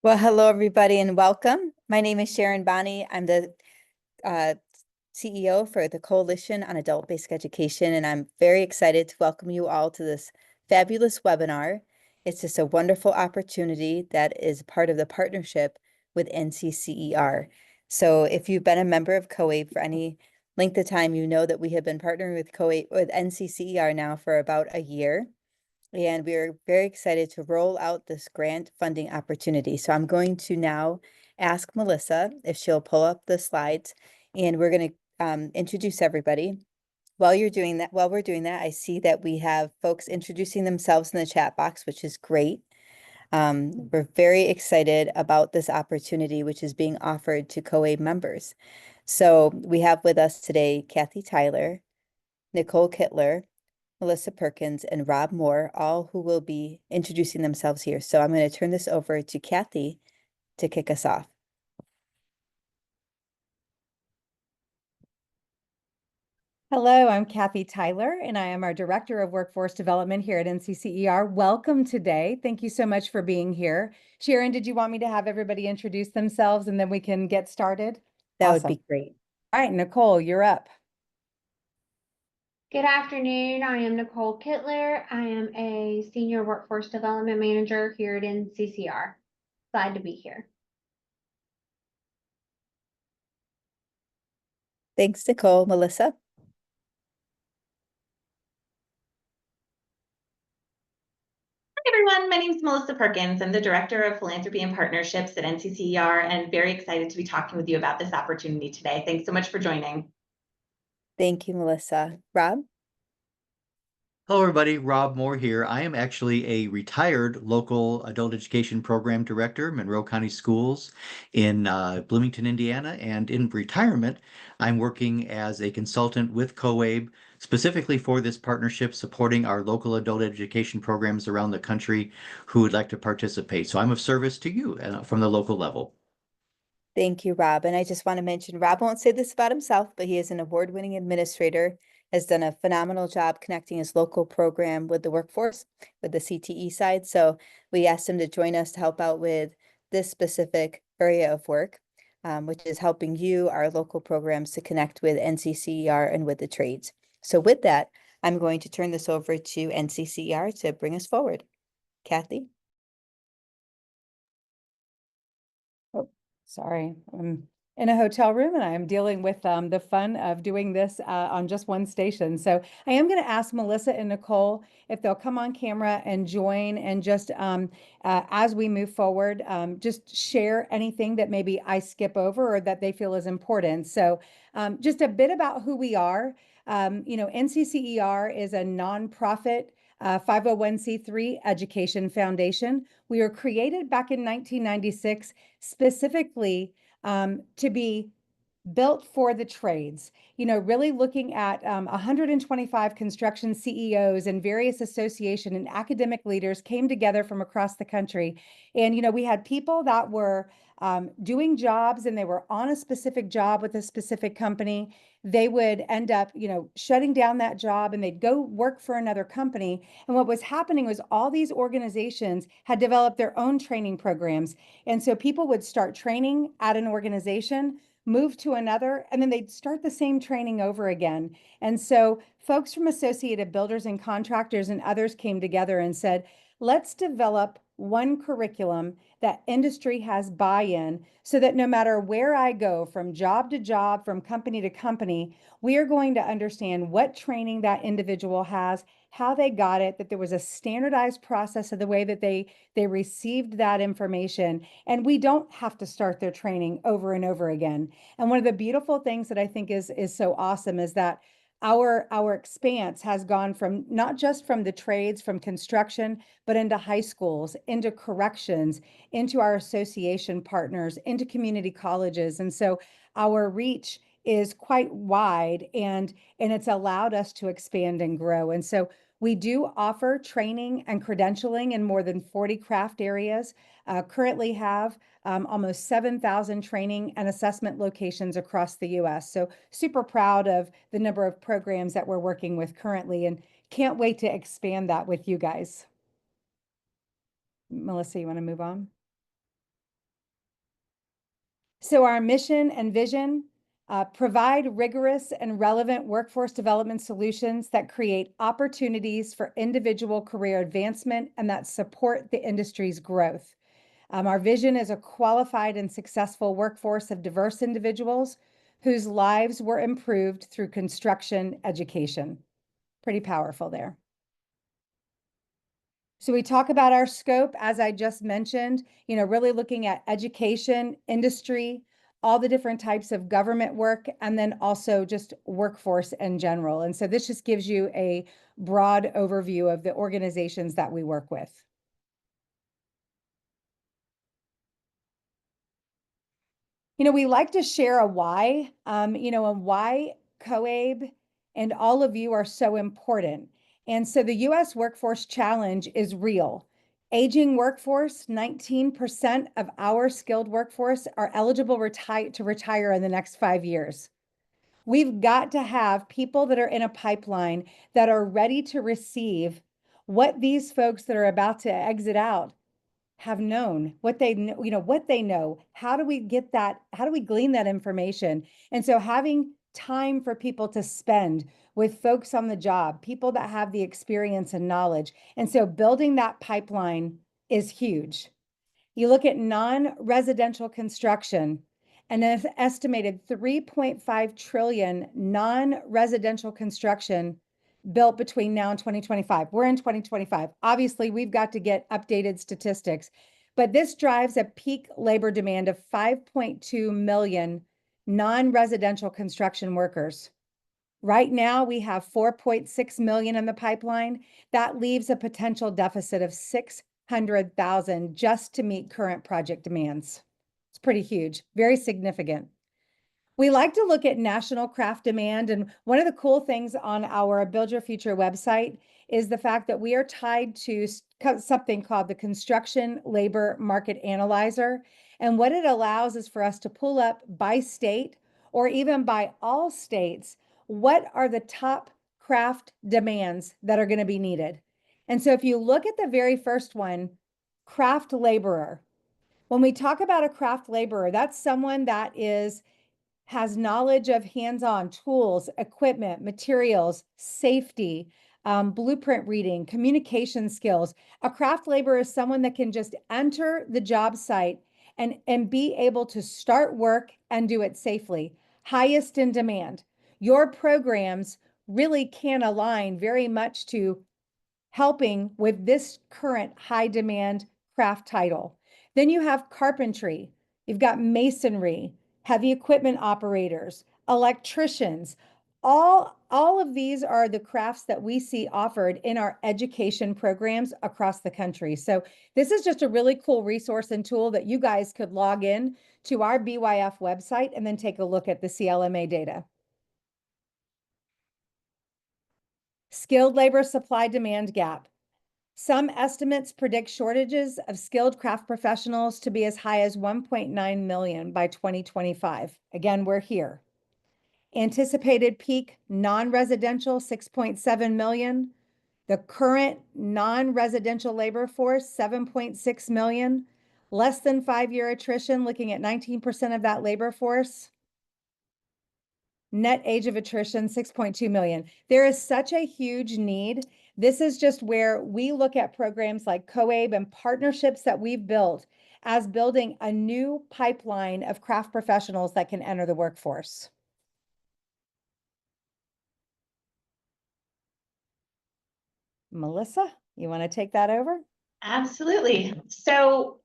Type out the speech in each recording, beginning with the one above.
Well, hello, everybody, and welcome. My name is Sharon Bonney. I'm the uh, CEO for the Coalition on Adult Basic Education, and I'm very excited to welcome you all to this fabulous webinar. It's just a wonderful opportunity that is part of the partnership with NCCER. So if you've been a member of COABE for any length of time, you know that we have been partnering with COABE with NCCER now for about a year. And we are very excited to roll out this grant funding opportunity. So I'm going to now ask Melissa if she'll pull up the slides, and we're going to introduce everybody. While we're doing that, I see that we have folks introducing themselves in the chat box, which is great. We're very excited about this opportunity, which is being offered to COABE members. So we have with us today Kathy Tyler, Nicole Kittler, Melissa Perkins, and Rob Moore, all who will be introducing themselves here. So I'm going to turn this over to Kathy to kick us off. Hello, I'm Kathy Tyler, and I am our Director of Workforce Development here at NCCER. Welcome today. Thank you so much for being here. Sharon, did you want me to have everybody introduce themselves and then we can get started? That Awesome. would be great. All right, Nicole, you're up. Good afternoon. I am Nicole Kittler. I am a Senior Workforce Development Manager here at NCCR. Glad to be here. Thanks, Nicole. Melissa? Hi, everyone. My name is Melissa Perkins. I'm the Director of Philanthropy and Partnerships at NCCER and very excited to be talking with you about this opportunity today. Thanks so much for joining. Thank you, Melissa. Rob? Hello, everybody. Rob Moore here. I am actually a retired local adult education program director, Monroe County Schools in Bloomington, Indiana. And in retirement, I'm working as a consultant with COABE, specifically for this partnership, supporting our local adult education programs around the country who would like to participate. So I'm of service to you from the local level. Thank you, Rob. And I just want to mention, Rob won't say this about himself, but he is an award-winning administrator, has done a phenomenal job connecting his local program with the workforce, with the CTE side. So we asked him to join us to help out with this specific area of work, which is helping you, our local programs, to connect with NCCER and with the trades. So with that, I'm going to turn this over to NCCER to bring us forward. Kathy? Sorry, I'm in a hotel room and I am dealing with the fun of doing this on just one station. So I am going to ask Melissa and Nicole if they'll come on camera and join and just as we move forward, just share anything that maybe I skip over or that they feel is important. So just a bit about who we are. NCCER is a nonprofit 501c3 education foundation. We were created back in 1996 specifically to be built for the trades, really looking at 125 construction CEOs and various association and academic leaders came together from across the country. And, we had people that were doing jobs and they were on a specific job with a specific company. They would end up, shutting down that job and they'd go work for another company. And what was happening was all these organizations had developed their own training programs. And so people would start training at an organization, move to another, and then they'd start the same training over again. And so folks from Associated Builders and Contractors and others came together and said, let's develop one curriculum that industry has buy-in so that no matter where I go from job to job, from company to company, we are going to understand what training that individual has, how they got it, that there was a standardized process of the way that they received that information. And we don't have to start their training over and over again. And one of the beautiful things that I think is so awesome is that our expanse has gone from not just from the trades, from construction, but into high schools, into corrections, into our association partners, into community colleges. And so our reach is quite wide and it's allowed us to expand and grow. And so we do offer training and credentialing in more than 40 craft areas, currently have almost 7,000 training and assessment locations across the US. So super proud of the number of programs that we're working with currently and can't wait to expand that with you guys. Melissa, you want to move on? So our mission and vision, provide rigorous and relevant workforce development solutions that create opportunities for individual career advancement and that support the industry's growth. Our vision is a qualified and successful workforce of diverse individuals whose lives were improved through construction education. Pretty powerful there. So we talk about our scope, as I just mentioned, really looking at education, industry, all the different types of government work, and then also just workforce in general. And so this just gives you a broad overview of the organizations that we work with. We like to share a why, and why COABE and all of you are so important. And so the U.S. workforce challenge is real. Aging workforce, 19% of our skilled workforce are eligible to retire in the next 5 years. We've got to have people that are in a pipeline that are ready to receive what these folks that are about to exit out have known, what they know. How do we get that? How do we glean that information? And so having time for people to spend with folks on the job, people that have the experience and knowledge. And so building that pipeline is huge. You look at non-residential construction, and an estimated 3.5 trillion non-residential construction built between now and 2025. We're in 2025. Obviously, we've got to get updated statistics, but this drives a peak labor demand of 5.2 million non-residential construction workers. Right now, we have 4.6 million in the pipeline. That leaves a potential deficit of 600,000 just to meet current project demands. It's pretty huge, very significant. We like to look at national craft demand, and one of the cool things on our Build Your Future website is the fact that we are tied to something called the Construction Labor Market Analyzer. And what it allows is for us to pull up by state or even by all states, what are the top craft demands that are going to be needed. And so if you look at the very first one, craft laborer. When we talk about a craft laborer, that's someone that has knowledge of hands-on tools, equipment, materials, safety, blueprint reading, communication skills. A craft laborer is someone that can just enter the job site and be able to start work and do it safely. Highest in demand. Your programs really can align very much to helping with this current high demand craft title. Then you have carpentry, you've got masonry, heavy equipment operators, electricians. All of these are the crafts that we see offered in our education programs across the country. So this is just a really cool resource and tool that you guys could log in to our BYF website and then take a look at the CLMA data. Skilled labor supply demand gap. Some estimates predict shortages of skilled craft professionals to be as high as 1.9 million by 2025. Again, we're here. Anticipated peak non-residential, 6.7 million. The current non-residential labor force, 7.6 million. Less than 5-year attrition, looking at 19% of that labor force. Net age of attrition, 6.2 million. There is such a huge need. This is just where we look at programs like COABE and partnerships that we've built as building a new pipeline of craft professionals that can enter the workforce. Melissa, you want to take that over? Absolutely. So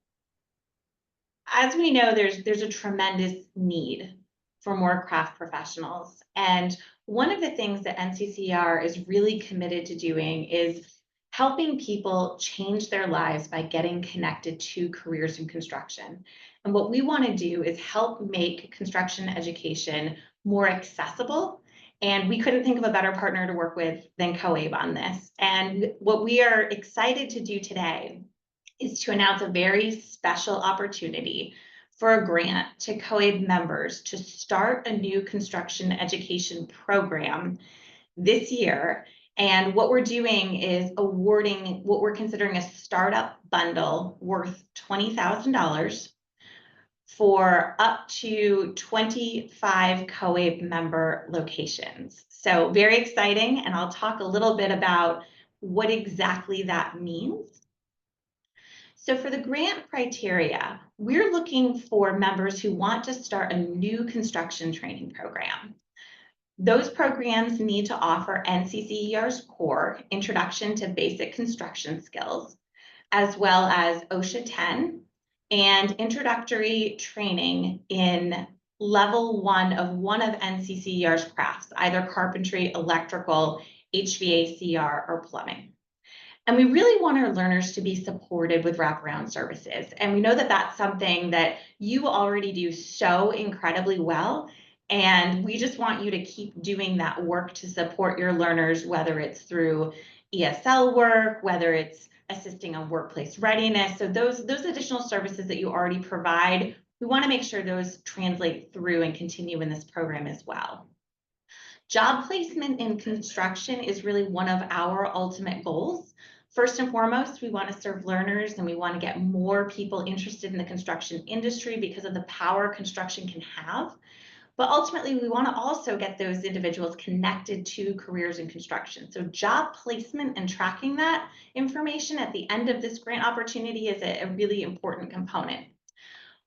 as we know, there's a tremendous need for more craft professionals. And one of the things that NCCER is really committed to doing is helping people change their lives by getting connected to careers in construction. And what we want to do is help make construction education more accessible. And we couldn't think of a better partner to work with than COABE on this. And what we are excited to do today is to announce a very special opportunity for a grant to COABE members to start a new construction education program this year. And what we're doing is awarding what we're considering a startup bundle worth $20,000 for up to 25 COABE member locations. So very exciting, and I'll talk a little bit about what exactly that means. So for the grant criteria, we're looking for members who want to start a new construction training program. Those programs need to offer NCCER's core, Introduction to Basic Construction Skills, as well as OSHA 10 and introductory training in level one of NCCER's crafts, either carpentry, electrical, HVACR, or plumbing. And we really want our learners to be supported with wraparound services. And we know that that's something that you already do so incredibly well. And we just want you to keep doing that work to support your learners, whether it's through ESL work, whether it's assisting on workplace readiness. So those additional services that you already provide, we want to make sure those translate through and continue in this program as well. Job placement in construction is really one of our ultimate goals. First and foremost, we want to serve learners and we want to get more people interested in the construction industry because of the power construction can have. But ultimately, we want to also get those individuals connected to careers in construction. So job placement and tracking that information at the end of this grant opportunity is a really important component.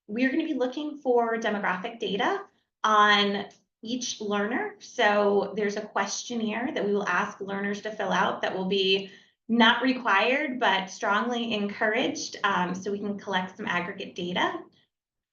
We're going to be looking for demographic data on each learner. So there's a questionnaire that we will ask learners to fill out that will be not required, but strongly encouraged, so we can collect some aggregate data.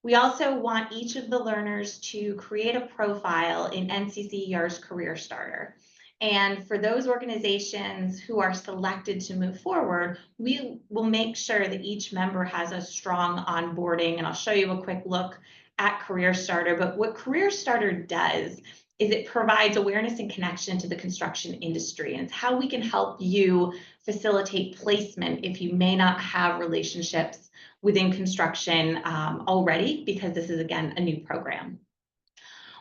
We also want each of the learners to create a profile in NCCER's Career Starter. And for those organizations who are selected to move forward, we will make sure that each member has a strong onboarding. And I'll show you a quick look at Career Starter. But what Career Starter does is it provides awareness and connection to the construction industry. And it's how we can help you facilitate placement if you may not have relationships within construction already, because this is, again, a new program.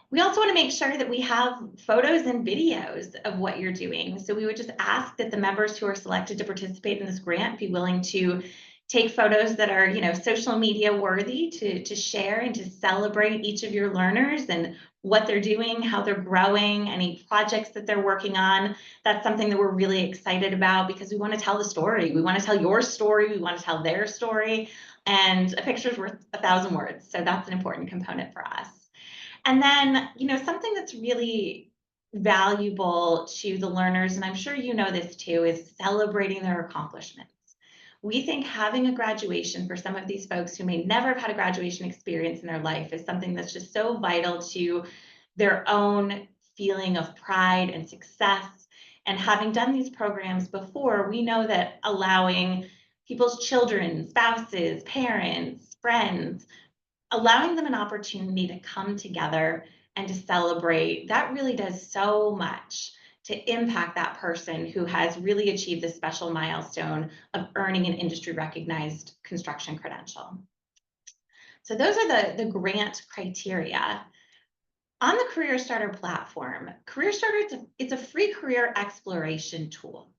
We also want to make sure that we have photos and videos of what you're doing. So we would just ask that the members who are selected to participate in this grant be willing to take photos that are, social media worthy to share and to celebrate each of your learners and what they're doing, how they're growing, any projects that they're working on. That's something that we're really excited about because we want to tell the story. We want to tell your story. We want to tell their story. And a picture is worth 1,000 words. So that's an important component for us. And then, something that's really valuable to the learners, and I'm sure you know this too, is celebrating their accomplishments. We think having a graduation for some of these folks who may never have had a graduation experience in their life is something that's just so vital to their own feeling of pride and success. And having done these programs before, we know that allowing people's children, spouses, parents, friends, allowing them an opportunity to come together and to celebrate, that really does so much to impact that person who has really achieved this special milestone of earning an industry recognized construction credential. So those are the grant criteria. On the Career Starter platform, Career Starter, it's a free career exploration tool.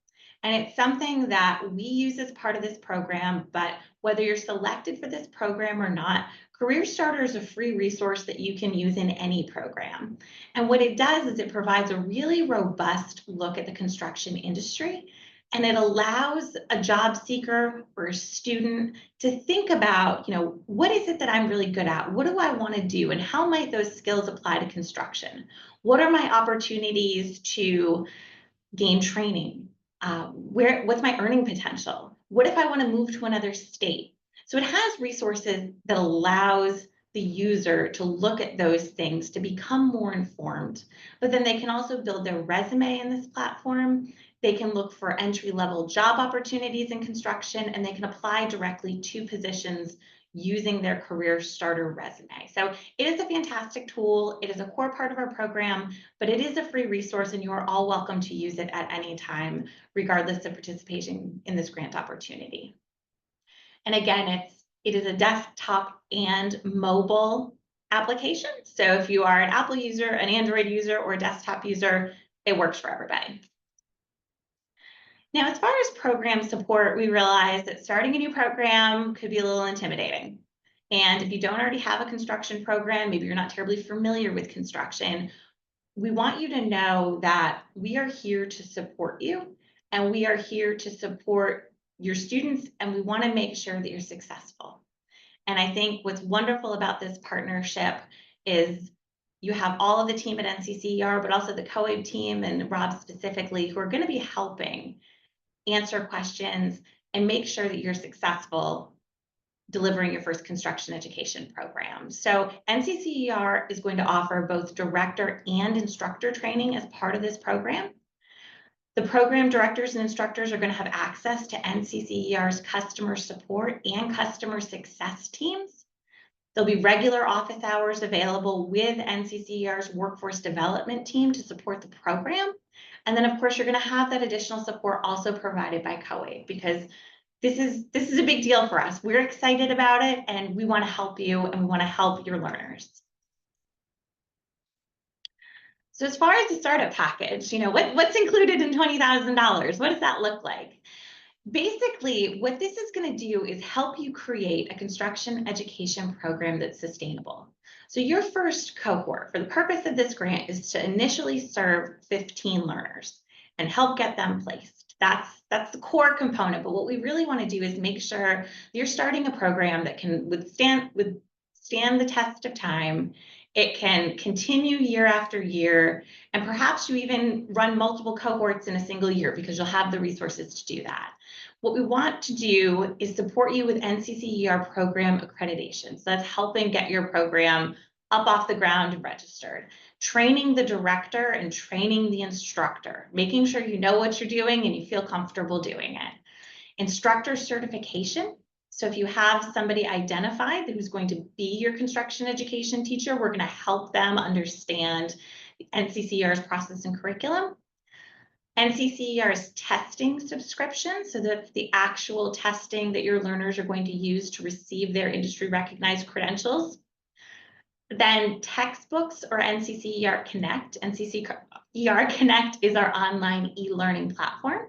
And it's something that we use as part of this program, but whether you're selected for this program or not, Career Starter is a free resource that you can use in any program. And what it does is it provides a really robust look at the construction industry, and it allows a job seeker or a student to think about, what is it that I'm really good at? What do I want to do? And how might those skills apply to construction? What are my opportunities to gain training? What's my earning potential? What if I want to move to another state? So it has resources that allows the user to look at those things, to become more informed, but then they can also build their resume in this platform. They can look for entry-level job opportunities in construction, and they can apply directly to positions using their Career Starter resume. So it is a fantastic tool. It is a core part of our program, but it is a free resource, and you are all welcome to use it at any time, regardless of participation in this grant opportunity. And again, it is a desktop and mobile application. So if you are an Apple user, an Android user, or a desktop user, it works for everybody. Now, as far as program support, we realize that starting a new program could be a little intimidating. And if you don't already have a construction program, maybe you're not terribly familiar with construction, we want you to know that we are here to support you, and we are here to support your students, and we want to make sure that you're successful. And I think what's wonderful about this partnership is you have all of the team at NCCER, but also the COABE team and Rob specifically, who are going to be helping answer questions and make sure that you're successful delivering your first construction education program. So NCCER is going to offer both director and instructor training as part of this program. The program directors and instructors are going to have access to NCCER's customer support and customer success teams. There'll be regular office hours available with NCCER's workforce development team to support the program. And then, of course, you're going to have that additional support also provided by COABE, because this is a big deal for us. We're excited about it, and we want to help you, and we want to help your learners. So as far as the startup package, what's included in $20,000? What does that look like? Basically, what this is going to do is help you create a construction education program that's sustainable. So your first cohort, for the purpose of this grant, is to initially serve 15 learners and help get them placed. That's the core component. But what we really want to do is make sure you're starting a program that can withstand the test of time. It can continue year after year, and perhaps you even run multiple cohorts in a single year because you'll have the resources to do that. What we want to do is support you with NCCER program accreditation. So that's helping get your program up off the ground and registered. Training the director and training the instructor, making sure you know what you're doing and you feel comfortable doing it. Instructor certification. So if you have somebody identified who's going to be your construction education teacher, we're going to help them understand NCCER's process and curriculum. NCCER's testing subscription, so that's the actual testing that your learners are going to use to receive their industry recognized credentials. Then textbooks or NCCER Connect. NCCER Connect is our online e-learning platform.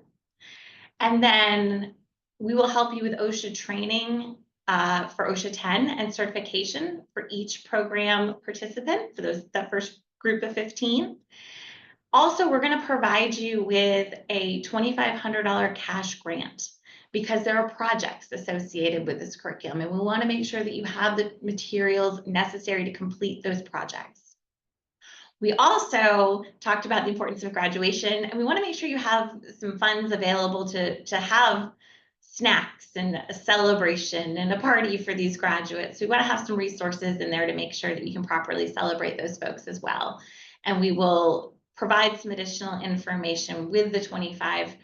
And then we will help you with OSHA training for OSHA 10 and certification for each program participant for that first group of 15. Also, we're going to provide you with a $2,500 cash grant because there are projects associated with this curriculum, and we want to make sure that you have the materials necessary to complete those projects. We also talked about the importance of graduation, and we want to make sure you have some funds available to have snacks and a celebration and a party for these graduates. We want to have some resources in there to make sure that you can properly celebrate those folks as well. And we will provide some additional information with the 25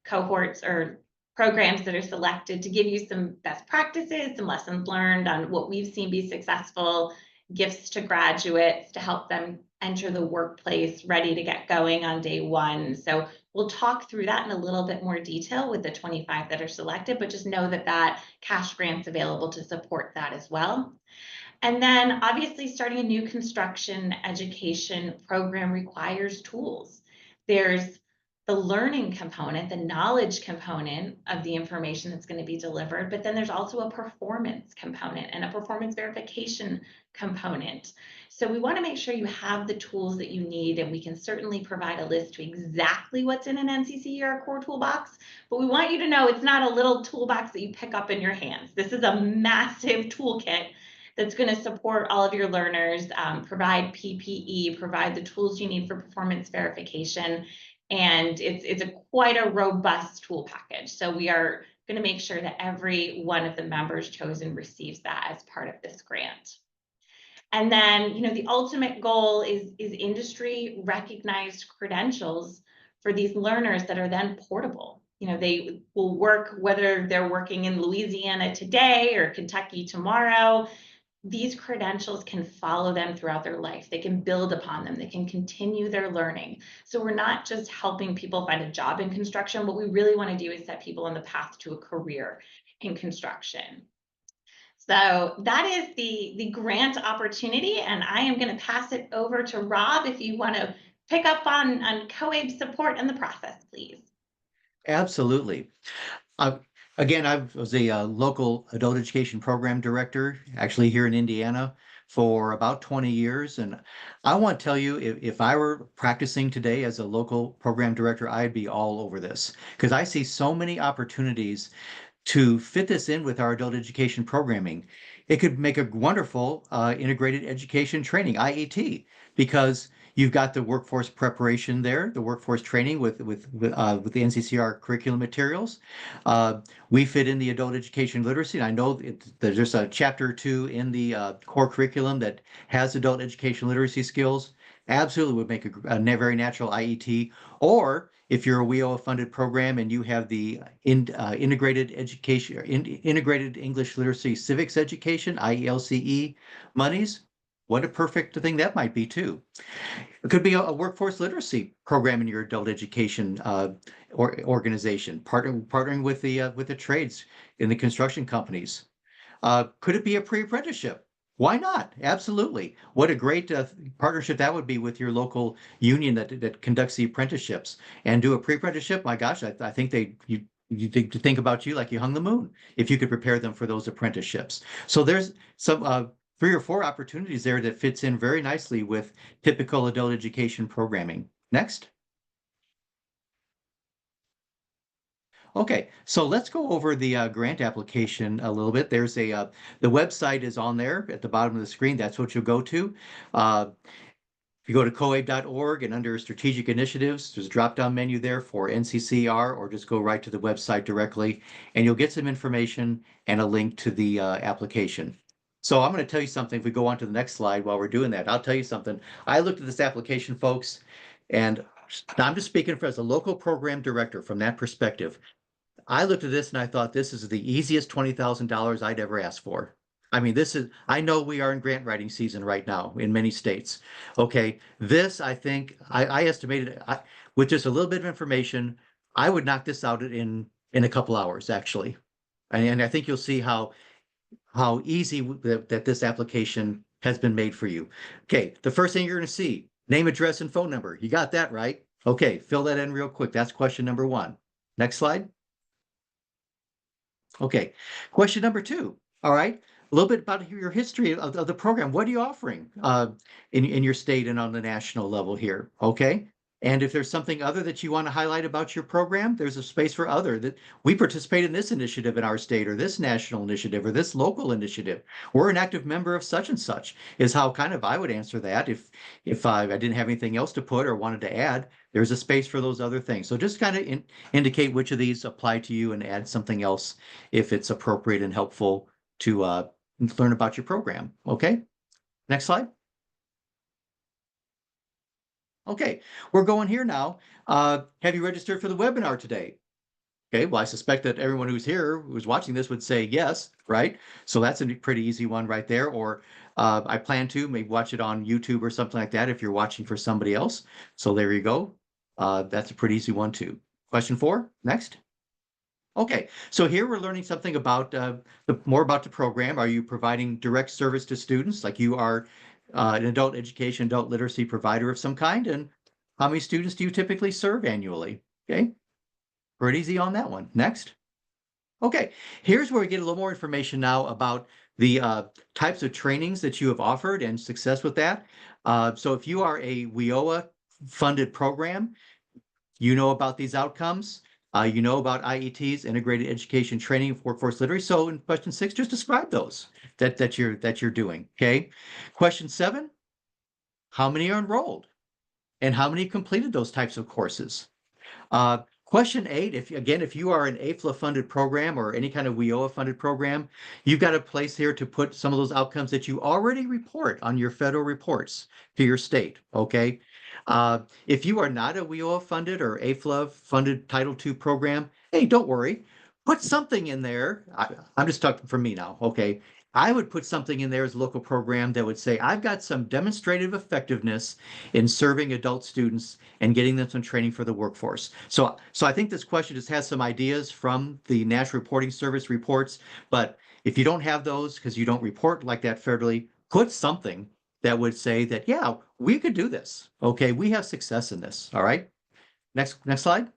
cohorts or programs that are selected to give you some best practices, some lessons learned on what we've seen be successful, gifts to graduates to help them enter the workplace ready to get going on day one. So we'll talk through that in a little bit more detail with the 25 that are selected, but just know that that cash grant's available to support that as well. And then obviously starting a new construction education program requires tools. There's the learning component, the knowledge component of the information that's going to be delivered, but then there's also a performance component and a performance verification component. So we want to make sure you have the tools that you need, and we can certainly provide a list to exactly what's in an NCCER core toolbox, but we want you to know it's not a little toolbox that you pick up in your hands. This is a massive toolkit that's going to support all of your learners, provide PPE, provide the tools you need for performance verification, and it's quite a robust tool package. So we are going to make sure that every one of the members chosen receives that as part of this grant. And then, the ultimate goal is industry recognized credentials for these learners that are then portable. They will work, whether they're working in Louisiana today or Kentucky tomorrow. These credentials can follow them throughout their life. They can build upon them. They can continue their learning. So we're not just helping people find a job in construction. What we really want to do is set people on the path to a career in construction. So that is the grant opportunity, and I am going to pass it over to Rob if you want to pick up on COABE support and the process, please. Absolutely. Again, I was a local adult education program director, actually here in Indiana for about 20 years. And I want to tell you, if I were practicing today as a local program director, I'd be all over this because I see so many opportunities to fit this in with our adult education programming. It could make a wonderful integrated education training, IET, because you've got the workforce preparation there, the workforce training with the NCCER curriculum materials. We fit in the adult education literacy. And I know there's a chapter or two in the core curriculum that has adult education literacy skills. Absolutely would make a very natural IET. Or if you're a WIOA funded program and you have the integrated education, integrated English literacy civics education, IELCE monies, what a perfect thing that might be too. It could be a workforce literacy program in your adult education organization, partnering with the trades in the construction companies. Could it be a pre-apprenticeship? Why not? Absolutely. What a great partnership that would be with your local union that conducts the apprenticeships and do a pre-apprenticeship. My gosh, I think you think about you like you hung the moon if you could prepare them for those apprenticeships. So there's some 3 or 4 opportunities there that fits in very nicely with typical adult education programming. Next. Okay, so let's go over the grant application a little bit. There's the website is on there at the bottom of the screen. That's what you'll go to. If you go to coabe.org and under strategic initiatives, there's a drop-down menu there for NCCER, or just go right to the website directly, and you'll get some information and a link to the application. So I'm going to tell you something. If we go on to the next slide while we're doing that, I'll tell you something. I looked at this application, folks, and I'm just speaking as a local program director from that perspective. I looked at this and I thought this is the easiest $20,000 I'd ever asked for. I mean, I know we are in grant writing season right now in many states. Okay, this, I think, I estimated with just a little bit of information, I would knock this out in a couple hours, actually. And I think you'll see how easy that this application has been made for you. Okay, the first thing you're going to see, name, address, and phone number. You got that right? Okay, fill that in real quick. That's question number 1. Next slide. Okay, question number 2. All right, a little bit about your history of the program. What are you offering in your state and on the national level here? Okay, and if there's something other that you want to highlight about your program, there's a space for other that we participate in this initiative in our state or this national initiative or this local initiative. We're an active member of such and such is how kind of I would answer that if I didn't have anything else to put or wanted to add. There's a space for those other things. So just kind of indicate which of these apply to you and add something else if it's appropriate and helpful to learn about your program. Okay, next slide. Okay, we're going here now. Have you registered for the webinar today? Okay, well, I suspect that everyone who's here, who's watching this would say yes, right? So that's a pretty easy one right there. Or I plan to maybe watch it on YouTube or something like that if you're watching for somebody else. So there you go. That's a pretty easy one too. Question 4, next. Okay, so here we're learning something about more about the program. Are you providing direct service to students like you are an adult education, adult literacy provider of some kind? And how many students do you typically serve annually? Okay, pretty easy on that one. Next. Okay, here's where we get a little more information now about the types of trainings that you have offered and success with that. So if you are a WIOA funded program, you know about these outcomes. You know about IETs, integrated education training, workforce literacy. So in question 6, just describe those that you're doing. Okay. Question 7, how many are enrolled and how many completed those types of courses? Question 8, if you are an AFLA funded program or any kind of WIOA funded program, you've got a place here to put some of those outcomes that you already report on your federal reports to your state. Okay. If you are not a WIOA funded or AFLA funded Title II program, hey, don't worry. Put something in there. I'm just talking for me now. Okay. I would put something in there as a local program that would say, I've got some demonstrative effectiveness in serving adult students and getting them some training for the workforce. So I think this question just has some ideas from the National Reporting Service reports, but if you don't have those because you don't report like that federally, put something that would say that, yeah, we could do this. Okay, we have success in this. All right. Next slide.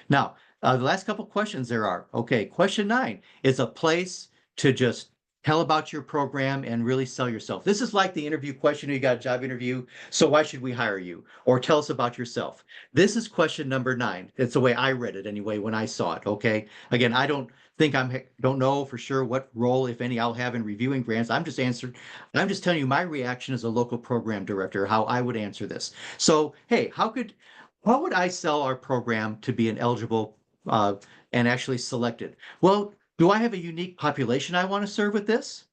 Now, The last couple questions there are, okay, question 9 is a place to just tell about your program and really sell yourself. This is like the interview question. You got a job interview, so why should we hire you? Or tell us about yourself. This is question number 9. It's the way I read it anyway when I saw it, okay? Again, I don't know for sure what role, if any, I'll have in reviewing grants. I'm just telling you my reaction as a local program director, how I would answer this. So, hey, how would I sell our program to be an eligible and actually selected? Well, do I have a unique population I want to serve with this?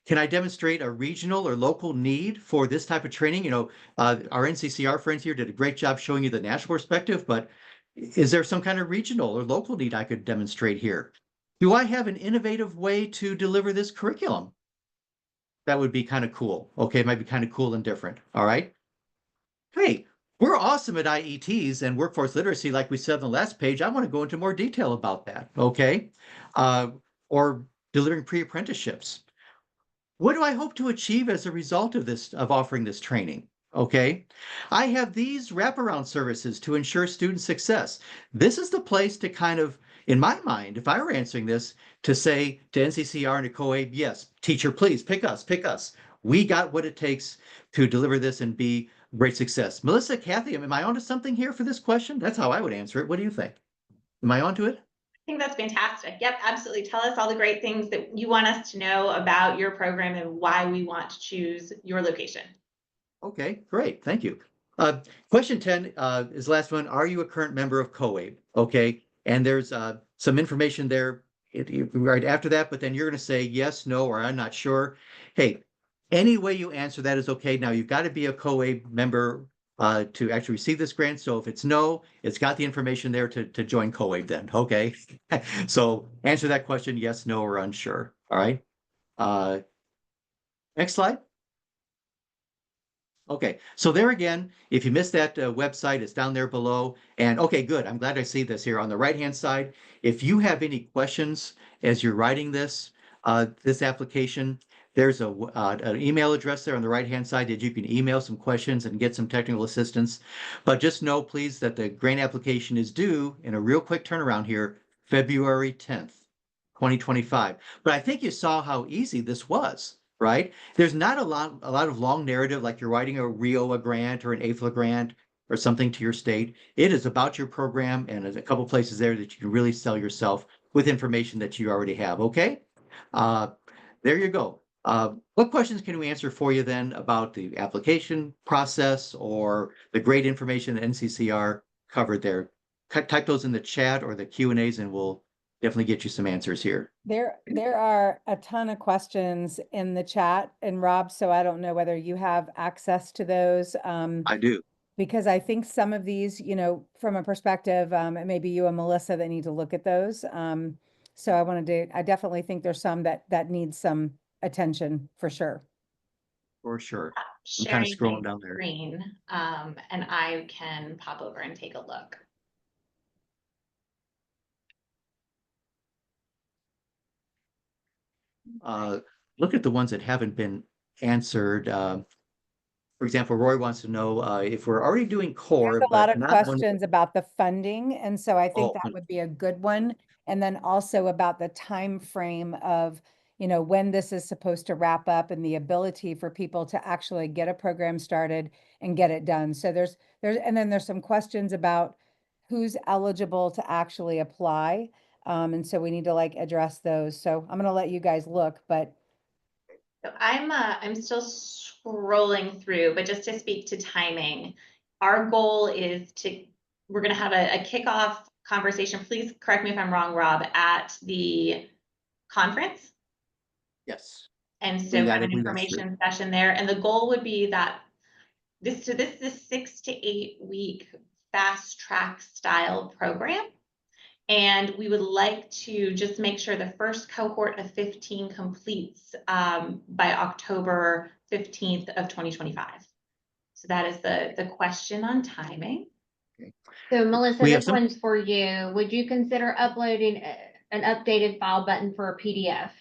Can I demonstrate a regional or local need for this type of training? Our NCCR friends here did a great job showing you the national perspective, but is there some kind of regional or local need I could demonstrate here? Do I have an innovative way to deliver this curriculum? That would be kind of cool. Okay, it might be kind of cool and different. All right. Hey, we're awesome at IETs and workforce literacy, like we said on the last page. I want to go into more detail about that, okay? Or delivering pre-apprenticeships. What do I hope to achieve as a result of offering this training? Okay, I have these wraparound services to ensure student success. This is the place to kind of, in my mind, if I were answering this, to say to NCCER and to COABE, yes, teacher, please pick us, pick us. We got what it takes to deliver this and be great success. Melissa, Kathy, am I onto something here for this question? That's how I would answer it. What do you think? Am I onto it? I think that's fantastic. Yep, absolutely. Tell us all the great things that you want us to know about your program and why we want to choose your location. Okay, great. Thank you. Question 10 is the last one. Are you a current member of COABE? Okay, and there's some information there right after that, but then you're going to say yes, no, or I'm not sure. Hey, any way you answer that is okay. Now, you've got to be a COABE member to actually receive this grant. So if it's no, it's got the information there to join COABE then, okay? So answer that question, yes, no, or unsure, all right? Next slide. Okay, so there again, if you missed that website, it's down there below. And okay, good. I'm glad I see this here on the right-hand side. If you have any questions as you're writing this application, there's an email address there on the right-hand side that you can email some questions and get some technical assistance. But just know, please, that the grant application is due in a real quick turnaround here, February 10th, 2025. But I think you saw how easy this was. Right? There's not a lot of long narrative like you're writing a RIOA grant or an AFLA grant or something to your state. It is about your program, and there's a couple places there that you can really sell yourself with information that you already have. Okay, there you go. What questions can we answer for you then about the application process or the great information that NCCER covered there? Type those in the chat or the Q&As, and we'll definitely get you some answers here. There are a ton of questions in the chat, and Rob, so I don't know whether you have access to those. I do. Because I think some of these, from a perspective, it may be you and Melissa that need to look at those. So I definitely think there's some that need some attention for sure. For sure. I'm Sharing kind of scrolling my down there. screen, and I can pop over and take a look. Look at the ones that haven't been answered. For example, Roy wants to know if we're already doing core, There's a lot but of not questions about the funding, and so I think that would be a good one. And then also about the time frame of, when this is supposed to wrap up and the ability for people to actually get a program started and get it done. So and then there's some questions about who's eligible to actually apply. And so we need to address those. So I'm going to let you guys look, but So I'm still scrolling through, but just to speak to timing, our goal is we're going to have a kickoff conversation. Please correct me if I'm wrong, Rob, at the conference. Yes. And so have an information session there. And the goal would be that this is a 6 to 8 week fast track style program. And we would like to just make sure the first cohort of 15 completes by October 15th of 2025. So that is the question on timing. Okay. So Melissa, this one's for you. Would you consider uploading an updated file button for a PDF?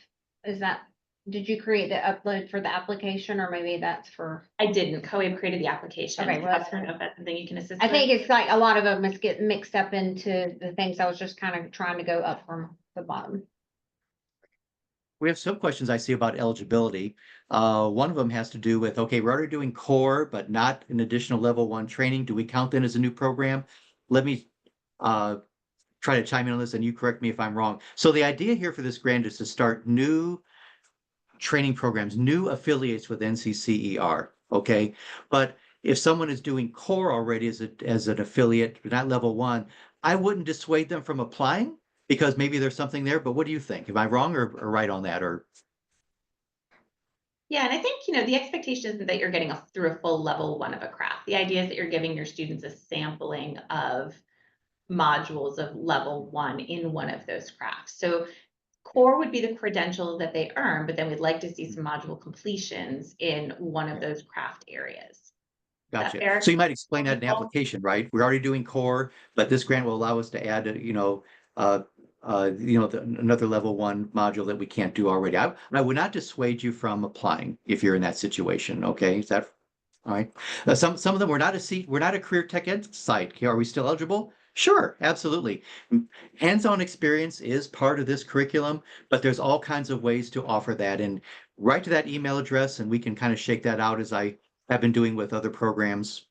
Is that did you create the upload for the application, or maybe that's for? I didn't. COABE created the application. Okay, well, I that's don't know if that's something you can assist I with. think it's like a lot of them must get mixed up into the things. I was just kind of trying to go up from the bottom. We have some questions I see about eligibility. One of them has to do with, okay, we're already doing core, but not an additional level 1 training. Do we count that as a new program? Let me try to chime in on this and you correct me if I'm wrong. So the idea here for this grant is to start new training programs, new affiliates with NCCER, okay? But if someone is doing core already as an affiliate, not level 1, I wouldn't dissuade them from applying because maybe there's something there. But what do you think? Am I wrong or right on that? Or Yeah, and I think, the expectation isn't that you're getting through a full level 1 of a craft. The idea is that you're giving your students a sampling of modules of level 1 in one of those crafts. So core would be the credentials that they earn, but then we'd like to see some module completions in one of those craft areas. Is that gotcha. fair? So you might explain that in the Wonderful. application, right? We're already doing core, but this grant will allow us to add, another level 1 module that we can't do already. I would not dissuade you from applying if you're in that situation. Okay, is that all right? Some of them, we're not a career tech ed site. Are we still eligible? Sure, absolutely. Hands-on experience is part of this curriculum, but there's all kinds of ways to offer that. And write to that email address, and we can kind of shake that out as I have been doing with other programs.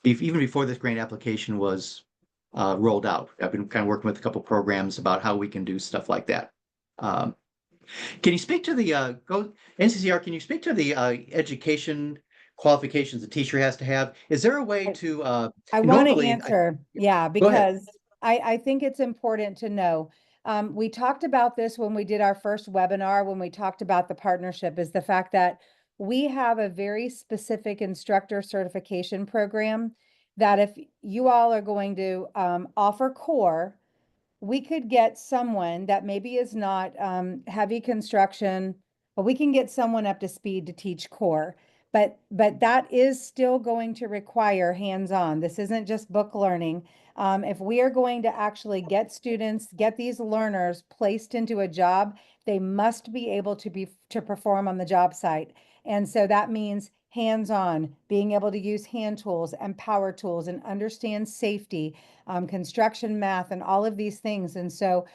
Even before this grant application was rolled out, I've been kind of working with a couple programs about how we can do stuff like that. Can you speak to the NCCER? Can you speak to the education qualifications a teacher has to have? Is there a way to I want to normally? answer, yeah, Go ahead. because I think it's important to know. We talked about this when we did our first webinar, when we talked about the partnership, is the fact that we have a very specific instructor certification program that if you all are going to offer core, we could get someone that maybe is not heavy construction, but we can get someone up to speed to teach core. But that is still going to require hands-on. This isn't just book learning. If we are going to actually get students, get these learners placed into a job, they must be able to perform on the job site. And so that means hands-on, being able to use hand tools and power tools and understand safety, construction math, and all of these things. And so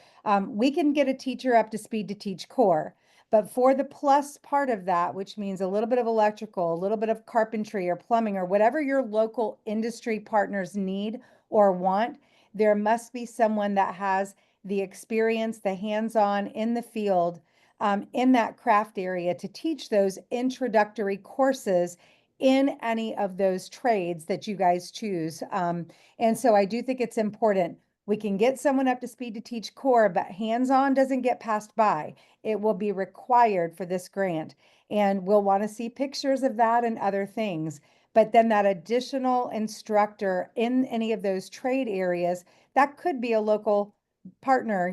we can get a teacher up to speed to teach core. But for the plus part of that, which means a little bit of electrical, a little bit of carpentry or plumbing or whatever your local industry partners need or want, there must be someone that has the experience, the hands-on in the field, in that craft area to teach those introductory courses in any of those trades that you guys choose. And so I do think it's important. We can get someone up to speed to teach core, but hands-on doesn't get passed by. It will be required for this grant. And we'll want to see pictures of that and other things. But then that additional instructor in any of those trade areas, that could be a local partner,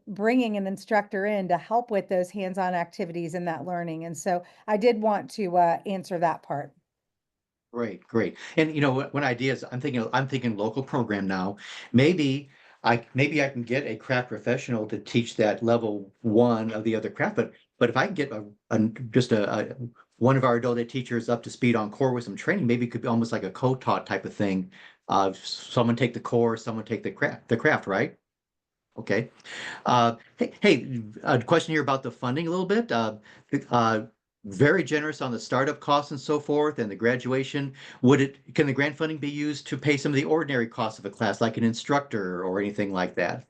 bringing an instructor in to help with those hands-on activities and that learning. And so I did want to answer that part. Great, great. And one idea is I'm thinking local program now. Maybe I can get a craft professional to teach that level 1 of the other craft, but if I can get just one of our adult ed teachers up to speed on core with some training, maybe it could be almost like a co-taught type of thing. Someone take the core, someone take the craft, right? Okay. Hey, a question here about the funding a little bit. Very generous on the startup costs and so forth and the graduation. Can the grant funding be used to pay some of the ordinary costs of a class, like an instructor or anything like that?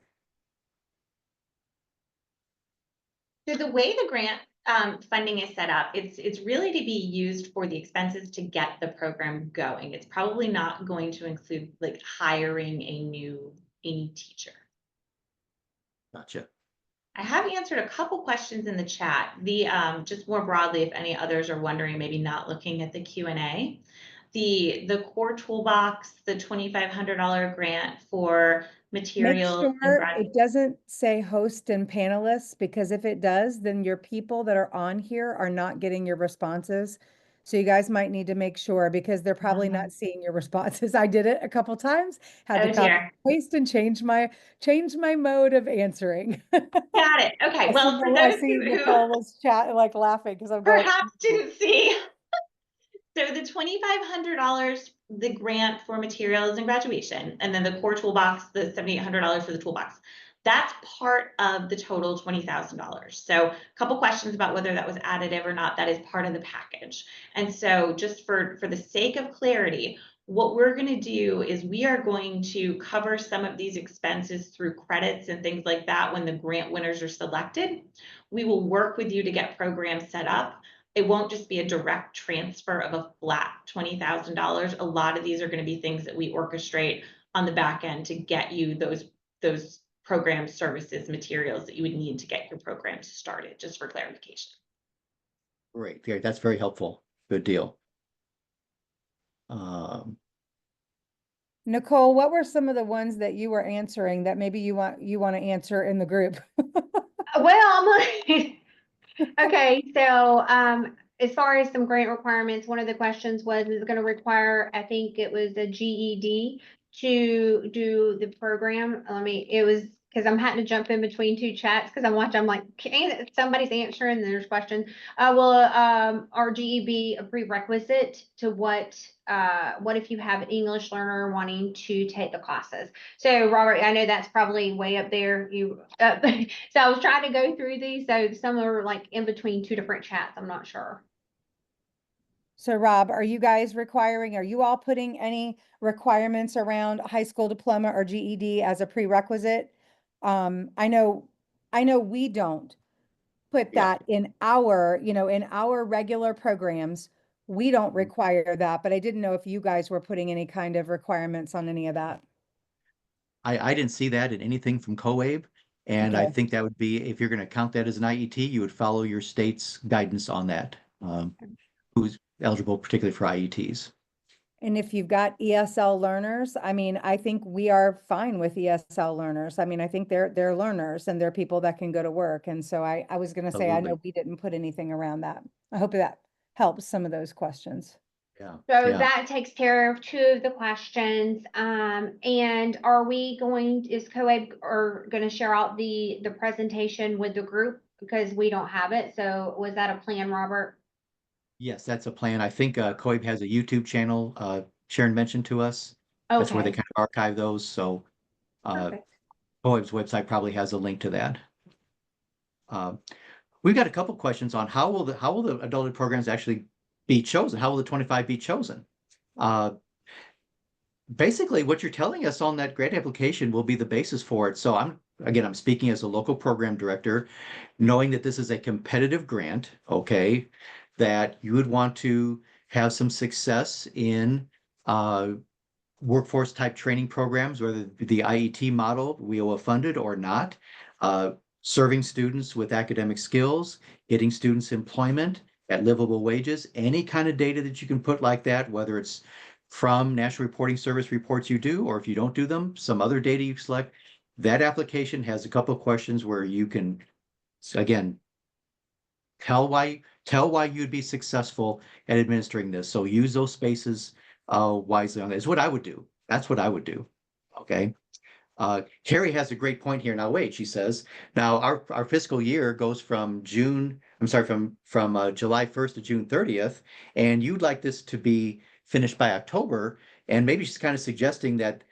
So the way the grant funding is set up, it's really to be used for the expenses to get the program going. It's probably not going to include like hiring a new teacher. Gotcha. I have answered a couple questions in the chat. Just more broadly, if any others are wondering, maybe not looking at the Q&A, the core toolbox, the $2,500 grant for Make materials. sure it doesn't say host and panelists, because if it does, then your people that are on here are not getting your responses. So you guys might need to make sure because they're probably not seeing your responses. I did it a couple times, had Oh to copy dear. paste and change my mode of answering. Got it. Okay. I Well, for I those see who Nicole is chat like laughing because I'm going. perhaps didn't see, so the $2,500, the grant for materials and graduation, and then the core toolbox, the $7,800 for the toolbox, that's part of the total $20,000. So a couple questions about whether that was additive or not. That is part of the package. And so just for the sake of clarity, what we're going to do is we are going to cover some of these expenses through credits and things like that when the grant winners are selected. We will work with you to get programs set up. It won't just be a direct transfer of a flat $20,000. A lot of these are going to be things that we orchestrate on the back end to get you those programs, services, materials that you would need to get your programs started, just for clarification. Great. Great. That's very helpful. Good deal. Nicole, what were some of the ones that you were answering that maybe you want to answer in the group? Well, okay, so as far as some grant requirements, one of the questions was, is it going to require, I think it was a GED to do the program? It was because I'm having to jump in between two chats because I'm like, somebody's answering, and there's questions. Will our GED be a prerequisite to what if you have an English learner wanting to take the classes? So Robert, I know that's probably way up there. So I was trying to go through these. So some are like in between two different chats. I'm not sure. So Rob, are you all putting any requirements around high school diploma or GED as a prerequisite? I know we don't put Yeah. that in in our regular programs. We don't require that, but I didn't know if you guys were putting any kind of requirements on any of that. I didn't see that in anything from COABE. And I Okay. think that would be, if you're going to count that as an IET, you would follow your state's guidance on that. Who's eligible particularly for IETs. And if you've got ESL learners, I think we are fine with ESL learners. I think they're learners and they're people that can go to work. And so I was going to say, I Absolutely. know we didn't put anything around that. I hope that helps some of those questions. Yeah. So Yeah. that takes care of two of the questions. And is COABE or going to share out the presentation with the group because we don't have it? So was that a plan, Robert? Yes, that's a plan. I think COABE has a YouTube channel. Sharon mentioned to us. That's where they Okay. kind of archive those. So Perfect. COABE's website probably has a link to that. We've got a couple questions on how will the adult ed programs actually be chosen? How will the 25 be chosen? Basically, what you're telling us on that grant application will be the basis for it. So I'm speaking as a local program director, knowing that this is a competitive grant, okay, that you would want to have some success in workforce type training programs, whether the IET model, WIOA funded or not, serving students with academic skills, getting students employment at livable wages, any kind of data that you can put like that, whether it's from National Reporting Service reports you do, or if you don't do them, some other data you select. That application has a couple of questions where you can, again, tell why you'd be successful at administering this. So use those spaces wisely on that. Is what I would do. That's what I would do. Okay. Carrie has a great point here. Now, wait, she says, now our fiscal year goes from July 1st to June 30th, and you'd like this to be finished by October. And maybe she's kind of suggesting that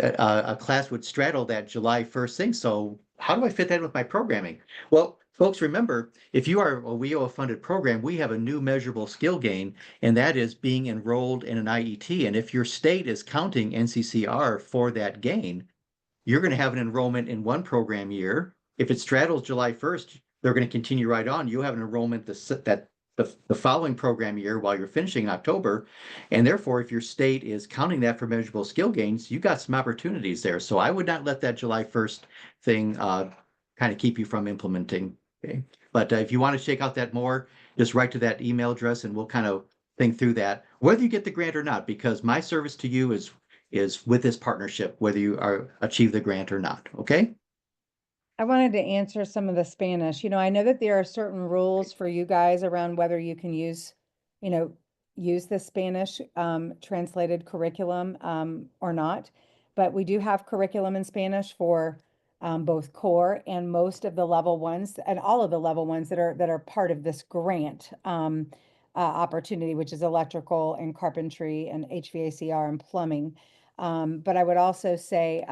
a class would straddle that July 1st thing. So how do I fit that with my programming? Well, folks, remember, if you are a WIOA funded program, we have a new measurable skill gain, and that is being enrolled in an IET. And if your state is counting NCCER for that gain, you're going to have an enrollment in one program year. If it straddles July 1st, they're going to continue right on. You have an enrollment the following program year while you're finishing in October. And therefore, if your state is counting that for measurable skill gains, you got some opportunities there. So I would not let that July 1st thing kind of keep you from implementing. Okay. But if you want to shake out that more, just write to that email address and we'll kind of think through that, whether you get the grant or not, because my service to you is with this partnership, whether you achieve the grant or not. Okay. I wanted to answer some of the Spanish. I know that there are certain rules for you guys around whether you can use, use the Spanish translated curriculum or not. But we do have curriculum in Spanish for both core and most of the level ones, and all of the level ones that are part of this grant opportunity, which is electrical and carpentry and HVACR and plumbing. But I would also say,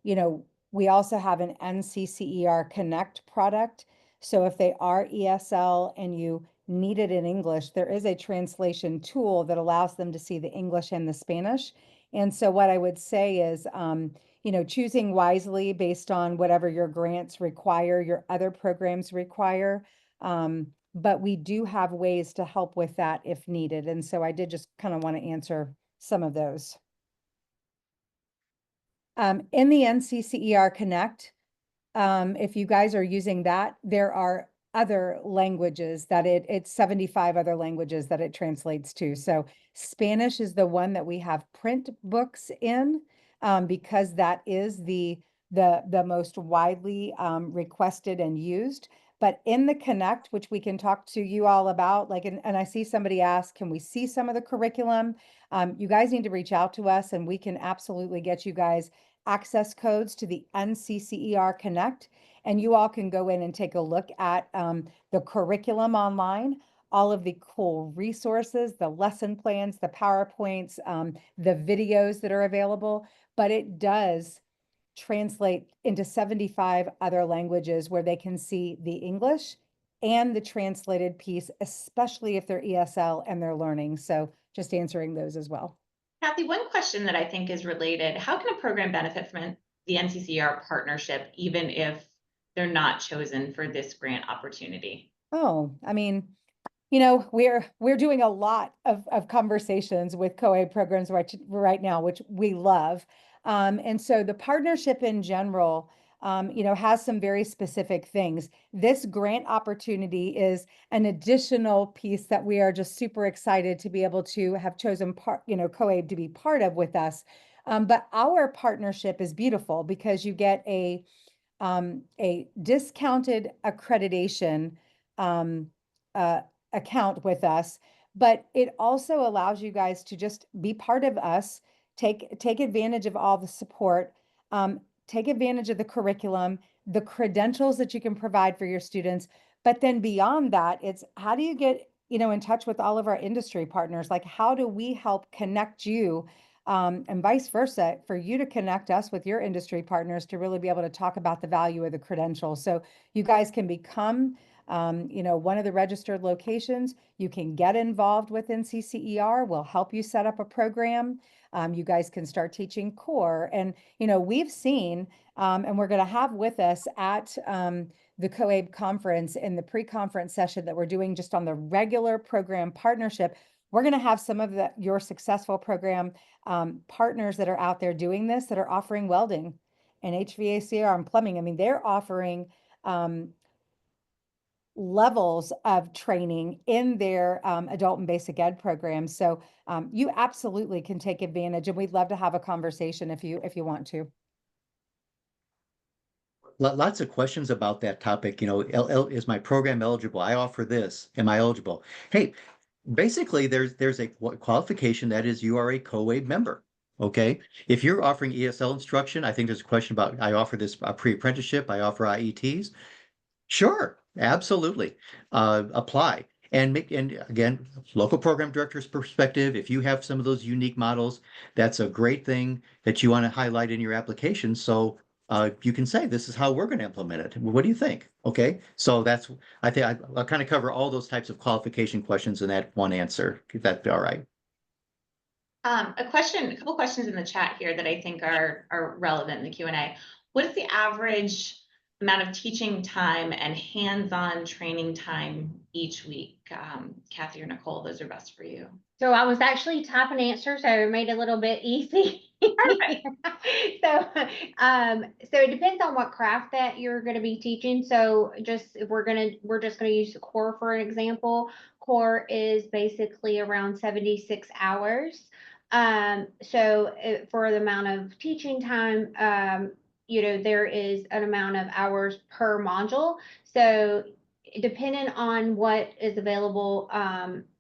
you know, we also have an NCCER Connect product. So if they are ESL and you need it in English, there is a translation tool that allows them to see the English and the Spanish. And so what I would say is, you know, choosing wisely based on whatever your grants require, your other programs require. But we do have ways to help with that if needed. And so I did just kind of want to answer some of those. In the NCCER Connect, if you guys are using that, there are other languages that it's 75 other languages that it translates to. So Spanish is the one that we have print books in, because that is the most widely requested and used. But in the Connect, which we can talk to you all about, like, and I see somebody ask, can we see some of the curriculum? You guys need to reach out to us and we can absolutely get you guys access codes to the NCCER Connect. And you all can go in and take a look at the curriculum online, all of the cool resources, the lesson plans, the PowerPoints, the videos that are available. But it does translate into 75 other languages where they can see the English and the translated piece, especially if they're ESL and they're learning. So just answering those as well. Kathy, one question that I think is related, how can a program benefit from the NCCER partnership, even if they're not chosen for this grant opportunity? Oh, I mean, you know, we're doing a lot of conversations with COABE programs right now, which we love. And so the partnership in general, you know, has some very specific things. This grant opportunity is an additional piece that we are just super excited to be able to have chosen COABE to be part of with us. But our partnership is beautiful because you get a discounted accreditation account with us, but it also allows you guys to just be part of us, take advantage of all the support, take advantage of the curriculum, the credentials that you can provide for your students. But then beyond that, it's how do you get, you know, in touch with all of our industry partners? Like, how do we help connect you, and vice versa, for you to connect us with your industry partners to really be able to talk about the value of the credentials. So you guys can become you know, one of the registered locations. You can get involved with NCCER. We'll help you set up a program. You guys can start teaching core. And, you know, we've seen, and we're going to have with us at the COABE conference in the pre-conference session that we're doing just on the regular program partnership. We're going to have some of your successful program partners that are out there doing this, that are offering welding and HVACR and plumbing. I mean, they're offering levels of training in their adult and basic ed programs. So you absolutely can take advantage, and we'd love to have a conversation if you want to. Lots of questions about that topic. You know, is my program eligible? I offer this. Am I eligible? Hey, basically, there's a qualification that is you are a COABE member. Okay. If you're offering ESL instruction, I think there's a question about I offer this pre-apprenticeship. I offer IETs. Sure, absolutely. Apply and again, local program director's perspective, if you have some of those unique models, that's a great thing that you want to highlight in your application. So you can say, this is how we're going to implement it. What do you think? Okay, so I think I'll kind of cover all those types of qualification questions in that one answer, if that'd be all right. A couple questions in the chat here that I think are relevant in the Q&A. What is the average amount of teaching time and hands-on training time each week? Kathy or Nicole, those are best for you. So I was actually typing answers, so it made it a little bit easy. Perfect. So it depends on what craft that you're going to be teaching. So we're just going to use the core for an example. Core is basically around 76 hours. So for the amount of teaching time, you know, there is an amount of hours per module. So depending on what is available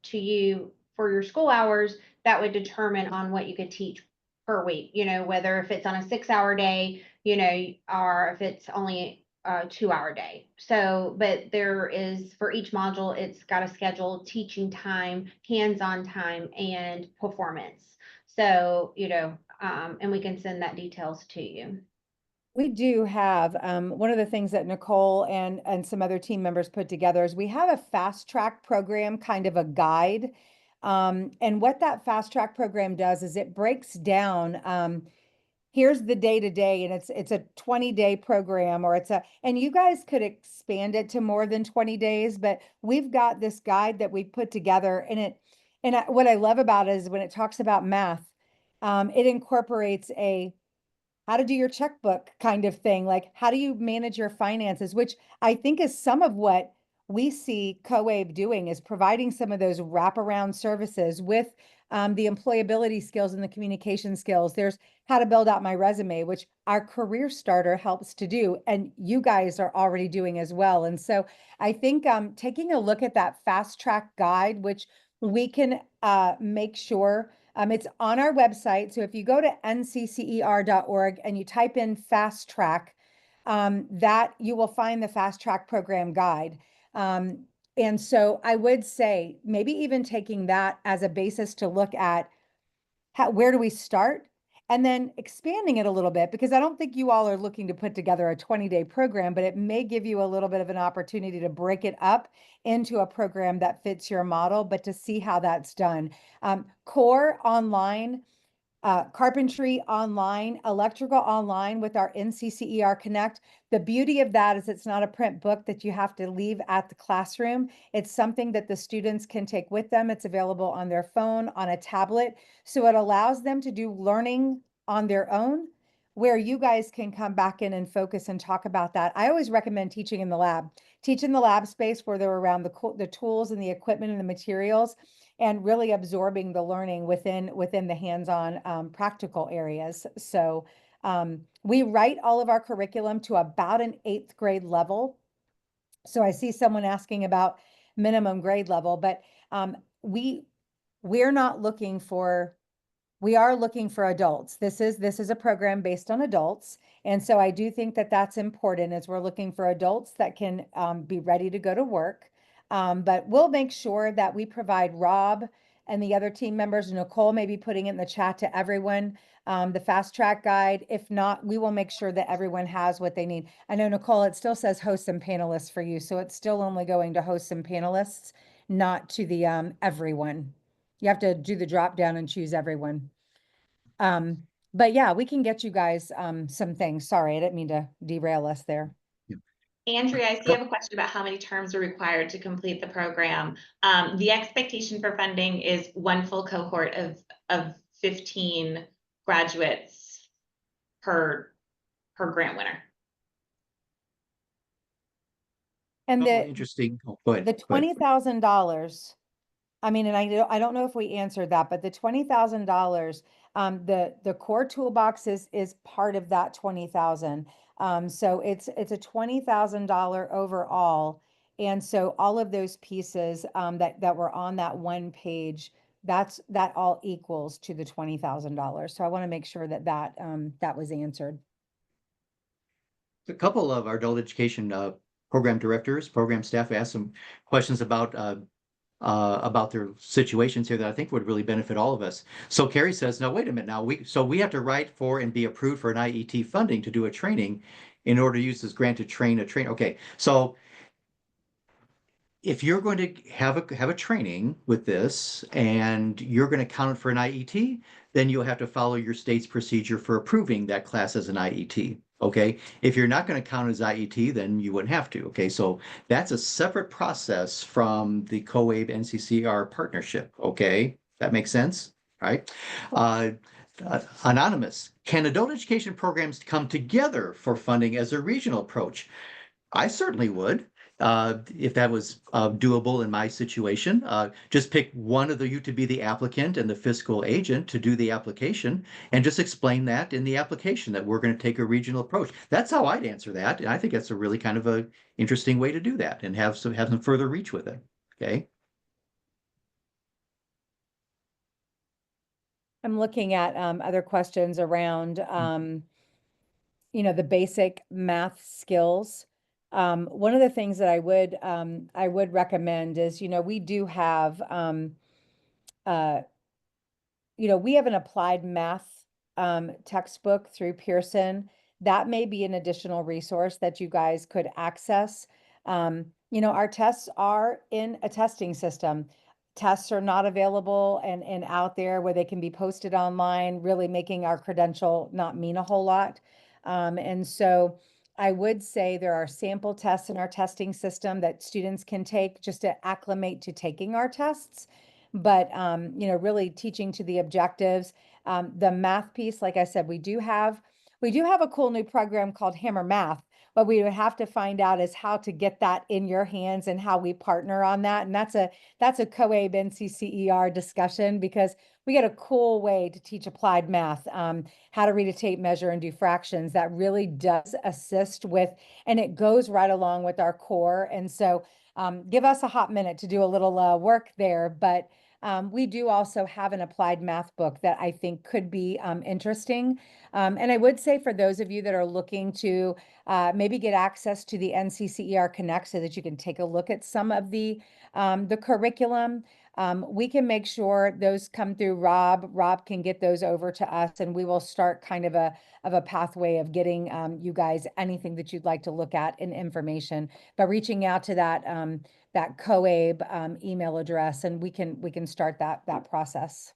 to you for your school hours, that would determine on what you could teach per week, whether if it's on a 6-hour day, or if it's only a 2-hour day. So, but there is, for each module, it's got a schedule, teaching time, hands-on time, and performance. So, and we can send that details to you. We do have, one of the things that Nicole and some other team members put together is we have a fast track program, kind of a guide. And what that fast track program does is it breaks down, here's the day to day, and it's a 20-day program, or and you guys could expand it to more than 20 days, but we've got this guide that we put together, what I love about it is when it talks about math, it incorporates a how to do your checkbook kind of thing. Like, how do you manage your finances, which I think is some of what we see COABE doing, is providing some of those wraparound services with the employability skills and the communication skills. There's how to build out my resume, which our career starter helps to do, and you guys are already doing as well. And so I think taking a look at that fast track guide, which we can make sure it's on our website. So if you go to nccer.org and you type in fast track, that you will find the fast track program guide. And so I would say maybe even taking that as a basis to look at where do we start, and then expanding it a little bit, because I don't think you all are looking to put together a 20-day program, but it may give you a little bit of an opportunity to break it up into a program that fits your model, but to see how that's done. Core online, carpentry online, electrical online with our NCCER Connect. The beauty of that is it's not a print book that you have to leave at the classroom. It's something that the students can take with them. It's available on their phone, on a tablet. So it allows them to do learning on their own, where you guys can come back in and focus and talk about that. I always recommend teaching in the lab. Teach in the lab space where they're around the tools and the equipment and the materials, and really absorbing the learning within the hands-on practical areas. So we write all of our curriculum to about an 8th grade level. So I see someone asking about minimum grade level, but we're not looking for, we are looking for adults. This is a program based on adults. And so I do think that that's important, as we're looking for adults that can be ready to go to work. But we'll make sure that we provide Rob and the other team members, Nicole may be putting it in the chat to everyone, the fast track guide. If not, we will make sure that everyone has what they need. I know, Nicole, it still says hosts and panelists for you. So it's still only going to hosts and panelists, not to the everyone. You have to do the drop down and choose everyone. But yeah, we can get you guys some things. Sorry, I didn't mean to derail us there. Andrea, I see you have a question about how many terms are required to complete the program. The expectation for funding is one full cohort of 15 graduates per grant winner. And Interesting. Oh, go ahead. the $20,000, I mean, and I don't know if we answered that, but the $20,000, the core toolbox is part of that 20,000. So it's a $20,000 overall. And so all of those pieces that were on that one page, that all equals to the $20,000. So I want to make sure that was answered. A couple of our adult education program directors, program staff asked some questions about their situations here that I think would really benefit all of us. So Carrie says, "No, wait a minute. Now we have to write for and be approved for an IET funding to do a training in order to use this grant to train a trainer." Okay, so if you're going to have a training with this and you're going to count it for an IET, then you'll have to follow your state's procedure for approving that class as an IET. Okay, if you're not going to count as IET, then you wouldn't have to. Okay, so that's a separate process from the COABE NCCER partnership. Okay, that makes sense, right? Anonymous, can adult education programs come together for funding as a regional approach? I certainly would. If that was doable in my situation, just pick one of you to be the applicant and the fiscal agent to do the application, and just explain that in the application that we're going to take a regional approach. That's how I'd answer that. And I think that's a really kind of a interesting way to do that and have some further reach with it. Okay. I'm looking at other questions around the basic math skills. One of the things that I would recommend is, we do have uh, we have an applied math textbook through Pearson. That may be an additional resource that you guys could access. Our tests are in a testing system. Tests are not available and out there where they can be posted online, really making our credential not mean a whole lot. And so I would say there are sample tests in our testing system that students can take just to acclimate to taking our tests. But really teaching to the objectives. The math piece, like I said, we do have a cool new program called Hammer Math. What we would have to find out is how to get that in your hands and how we partner on that. And that's a COABE NCCER discussion, because we get a cool way to teach applied math, how to read a tape measure and do fractions that really does assist with, and it goes right along with our core. And so give us a hot minute to do a little work there, but we do also have an applied math book that I think could be interesting. And I would say for those of you that are looking to maybe get access to the NCCER Connect so that you can take a look at some of the curriculum, we can make sure those come through Rob. Rob can get those over to us, and we will start kind of a pathway of getting you guys anything that you'd like to look at in information. But reaching out to that COABE email address, and we can start that process.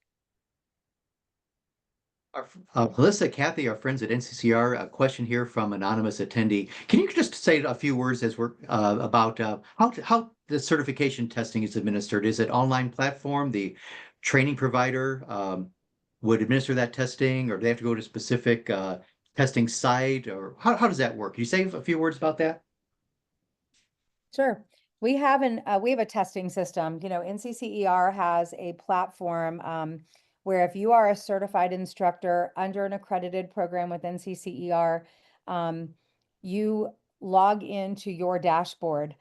Melissa, Kathy, our friends at NCCR, a question here from anonymous attendee. Can you just say a few words as we're about how the certification testing is administered? Is it online platform? The training provider would administer that testing, or do they have to go to a specific testing site, or how does that work? Can you say a few words about that? Sure. We have a testing system. NCCER has a platform where if you are a certified instructor under an accredited program with NCCER, you log into your dashboard.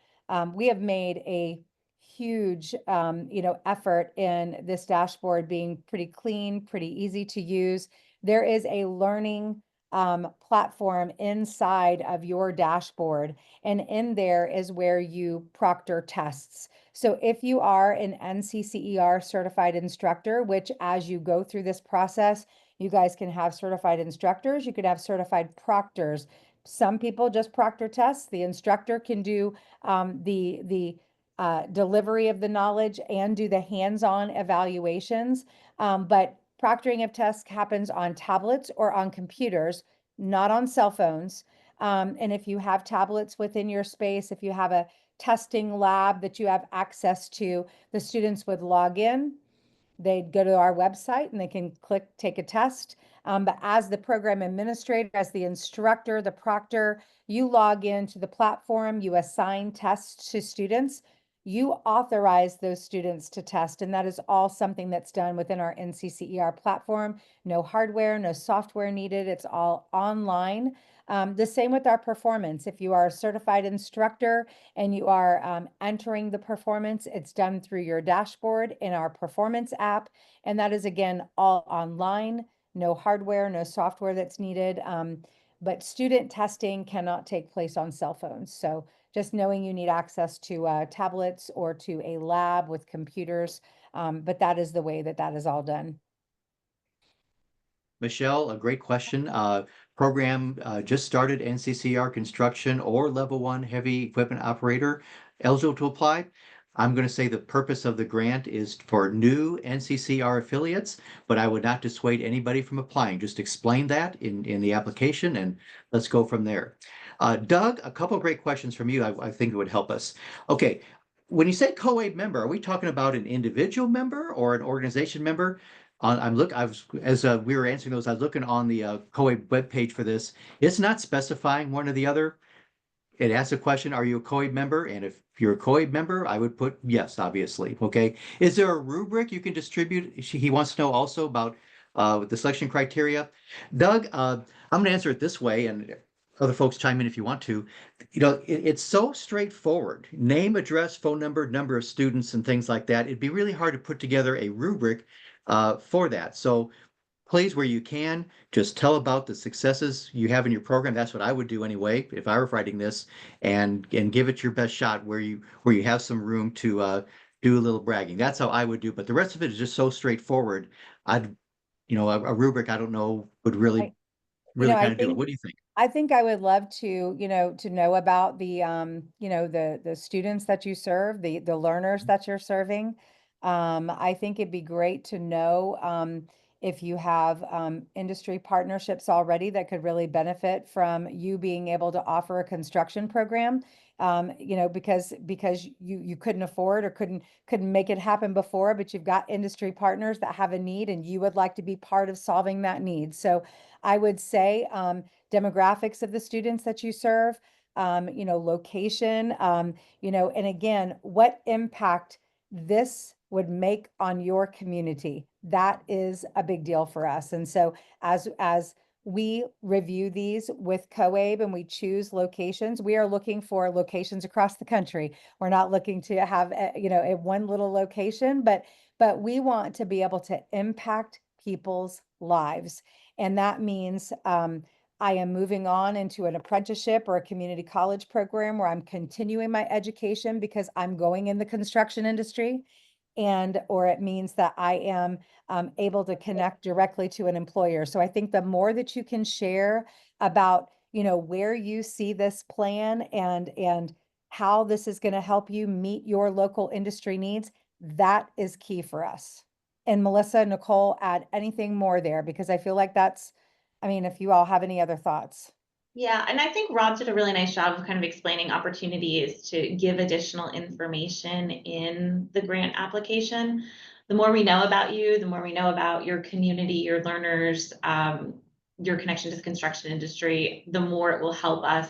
We have made a huge, effort in this dashboard being pretty clean, pretty easy to use. There is a learning platform inside of your dashboard, and in there is where you proctor tests. So if you are an NCCER certified instructor, which as you go through this process, you guys can have certified instructors, you could have certified proctors. Some people just proctor tests. The instructor can do the delivery of the knowledge and do the hands-on evaluations. But proctoring of tests happens on tablets or on computers, not on cell phones. And if you have tablets within your space, if you have a testing lab that you have access to, the students would log in. They'd go to our website and they can click take a test. But as the program administrator, as the instructor, the proctor, you log into the platform, you assign tests to students, you authorize those students to test. And that is all something that's done within our NCCER platform. No hardware, no software needed. It's all online. The same with our performance. If you are a certified instructor and you are entering the performance, it's done through your dashboard in our performance app. And that is, again, all online, no hardware, no software that's needed. But student testing cannot take place on cell phones. So just knowing you need access to tablets or to a lab with computers, but that is the way that is all done. Michelle, a great question. Program just started, NCCR construction or level 1 heavy equipment operator eligible to apply. I'm going to say the purpose of the grant is for new NCCR affiliates, but I would not dissuade anybody from applying. Just explain that in the application, and let's go from there. Doug, a couple of great questions from you. I think it would help us. Okay, when you say COABE member, are we talking about an individual member or an organization member? As we were answering those, I was looking on the COABE webpage for this. It's not specifying one or the other. It asks a question, are you a COABE member? And if you're a COABE member, I would put yes, obviously. Okay. Is there a rubric you can distribute? He wants to know also about the selection criteria. Doug, I'm going to answer it this way, and other folks chime in if you want to. It's so straightforward. Name, address, phone number, number of students, and things like that. It'd be really hard to put together a rubric for that. So please, where you can, just tell about the successes you have in your program. That's what I would do anyway if I were writing this, and give it your best shot where you have some room to do a little bragging. That's how I would do. But the rest of it is just so straightforward. I'd a rubric I don't know would I, I kind of do it. think What do you think? I think I would love to, to know about the, the students that you serve, the learners that you're serving. I think it'd be great to know, if you have, industry partnerships already that could really benefit from you being able to offer a construction program. Because you couldn't afford or couldn't make it happen before, but you've got industry partners that have a need and you would like to be part of solving that need. So I would say, demographics of the students that you serve, location, and again, what impact this would make on your community. That is a big deal for us. And so as we review these with COABE and we choose locations, we are looking for locations across the country. We're not looking to have, a one little location, but we want to be able to impact people's lives. And that means, I am moving on into an apprenticeship or a community college program where I'm continuing my education because I'm going in the construction industry. Or it means that I am, able to connect directly to an employer. So I think the more that you can share about, where you see this plan and how this is going to help you meet your local industry needs, that is key for us. And Melissa, Nicole, add anything more there because I feel like if you all have any other thoughts. Yeah, and I think Rob did a really nice job of kind of explaining opportunities to give additional information in the grant application. The more we know about you, the more we know about your community, your learners, your connection to the construction industry, the more it will help us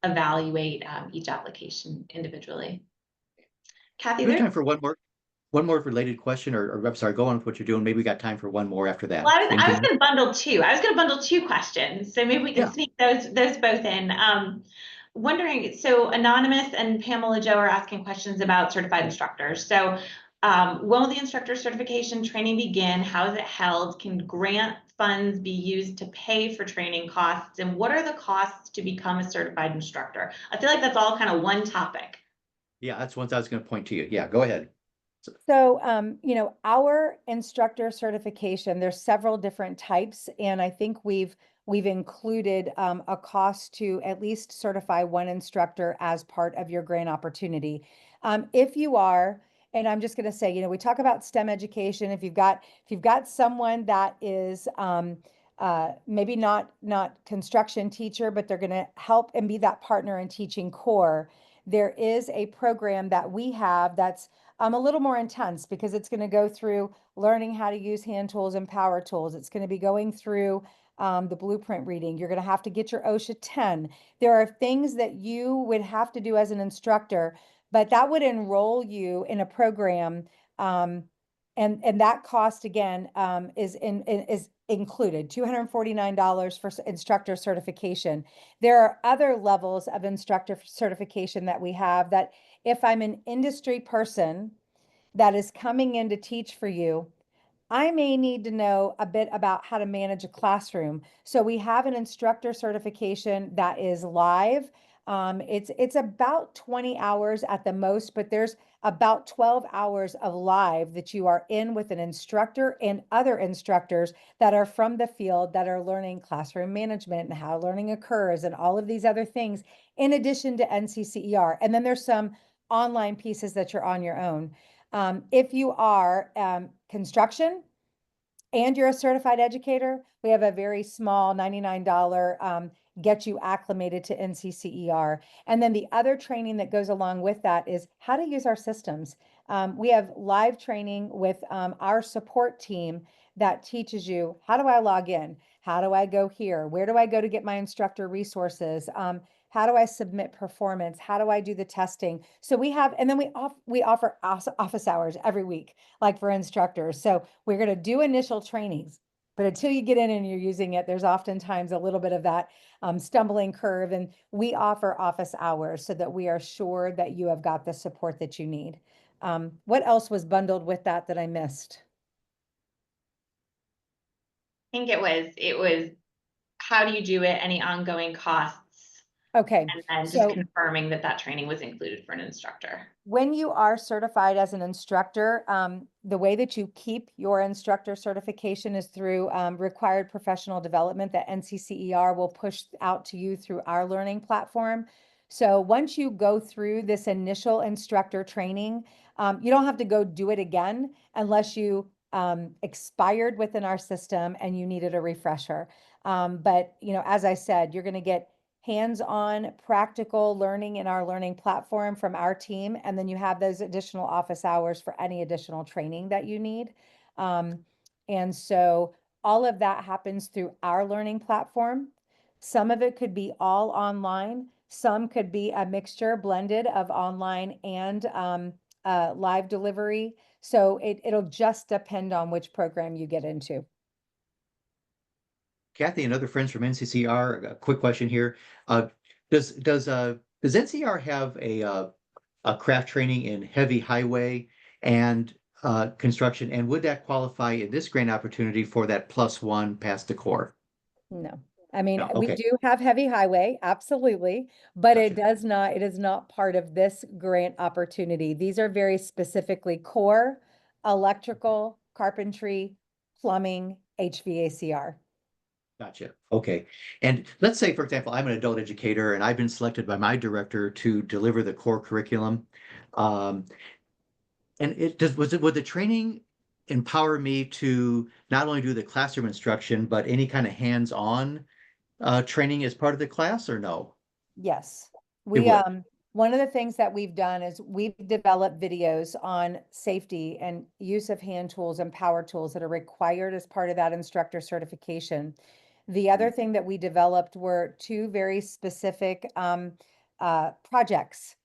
evaluate each application individually. Kathy, Do we have there's time for one more related question, or I'm sorry, go on with what you're doing. Maybe we got time for one more after that. Well, I was Anything? going to bundle two. I was going to bundle two questions, so maybe we can Yeah. sneak those both in. Wondering, so Anonymous and Pamela Joe are asking questions about certified instructors. So, will the instructor certification training begin? How is it held? Can grant funds be used to pay for training costs? And what are the costs to become a certified instructor? I feel like that's all kind of one topic. Yeah, that's one I was going to point to you. Yeah, go ahead. So, our instructor certification, there's several different types, and I think we've included, a cost to at least certify one instructor as part of your grant opportunity. If you are, and I'm just going to say, we talk about STEM education. If you've got someone that is, maybe not construction teacher, but they're going to help and be that partner in teaching core, there is a program that we have that's, a little more intense because it's going to go through learning how to use hand tools and power tools. It's going to be going through, the blueprint reading. You're going to have to get your OSHA 10. There are things that you would have to do as an instructor, but that would enroll you in a program. And that cost again, is included $249 for instructor certification. There are other levels of instructor certification that we have that if I'm an industry person that is coming in to teach for you, I may need to know a bit about how to manage a classroom. So we have an instructor certification that is live. It's about 20 hours at the most, but there's about 12 hours of live that you are in with an instructor and other instructors that are from the field that are learning classroom management and how learning occurs and all of these other things in addition to NCCER. And then there's some online pieces that you're on your own. If you are, construction and you're a certified educator, we have a very small $99, get you acclimated to NCCER. And then the other training that goes along with that is how to use our systems. We have live training with, our support team that teaches you, how do I log in? How do I go here? Where do I go to get my instructor resources? How do I submit performance? How do I do the testing? So we have, and then we offer office hours every week, like for instructors. So we're going to do initial trainings, but until you get in and you're using it, there's oftentimes a little bit of that, stumbling curve. And we offer office hours so that we are sure that you have got the support that you need. What else was bundled with that I missed? think it was how do you do it, any ongoing costs, Okay, and then just so confirming that that training was included for an instructor. when you are certified as an instructor, the way that you keep your instructor certification is through required professional development that NCCER will push out to you through our learning platform. So once you go through this initial instructor training, you don't have to go do it again unless you expired within our system and you needed a refresher. But as I said, you're going to get hands-on practical learning in our learning platform from our team. And then you have those additional office hours for any additional training that you need. And so all of that happens through our learning platform. Some of it could be all online. Some could be a mixture blended of online and live delivery. So it'll just depend on which program you get into. Kathy and other friends from NCCR, a quick question here. Does NCR have a craft training in heavy highway and construction? And would that qualify in this grant opportunity for that +1 past the core? No. I mean, No, we okay. do have heavy highway, absolutely, but it Gotcha. is not part of this grant opportunity. These are very specifically core, electrical, carpentry, plumbing, HVACR. Gotcha. Okay. And let's say, for example, I'm an adult educator and I've been selected by my director to deliver the core curriculum. Um, and would the training empower me to not only do the classroom instruction, but any kind of hands-on training as part of the class, or no? Yes. It We, would. one of the things that we've done is we've developed videos on safety and use of hand tools and power tools that are required as part of that instructor certification. The other thing that we developed were two very specific projects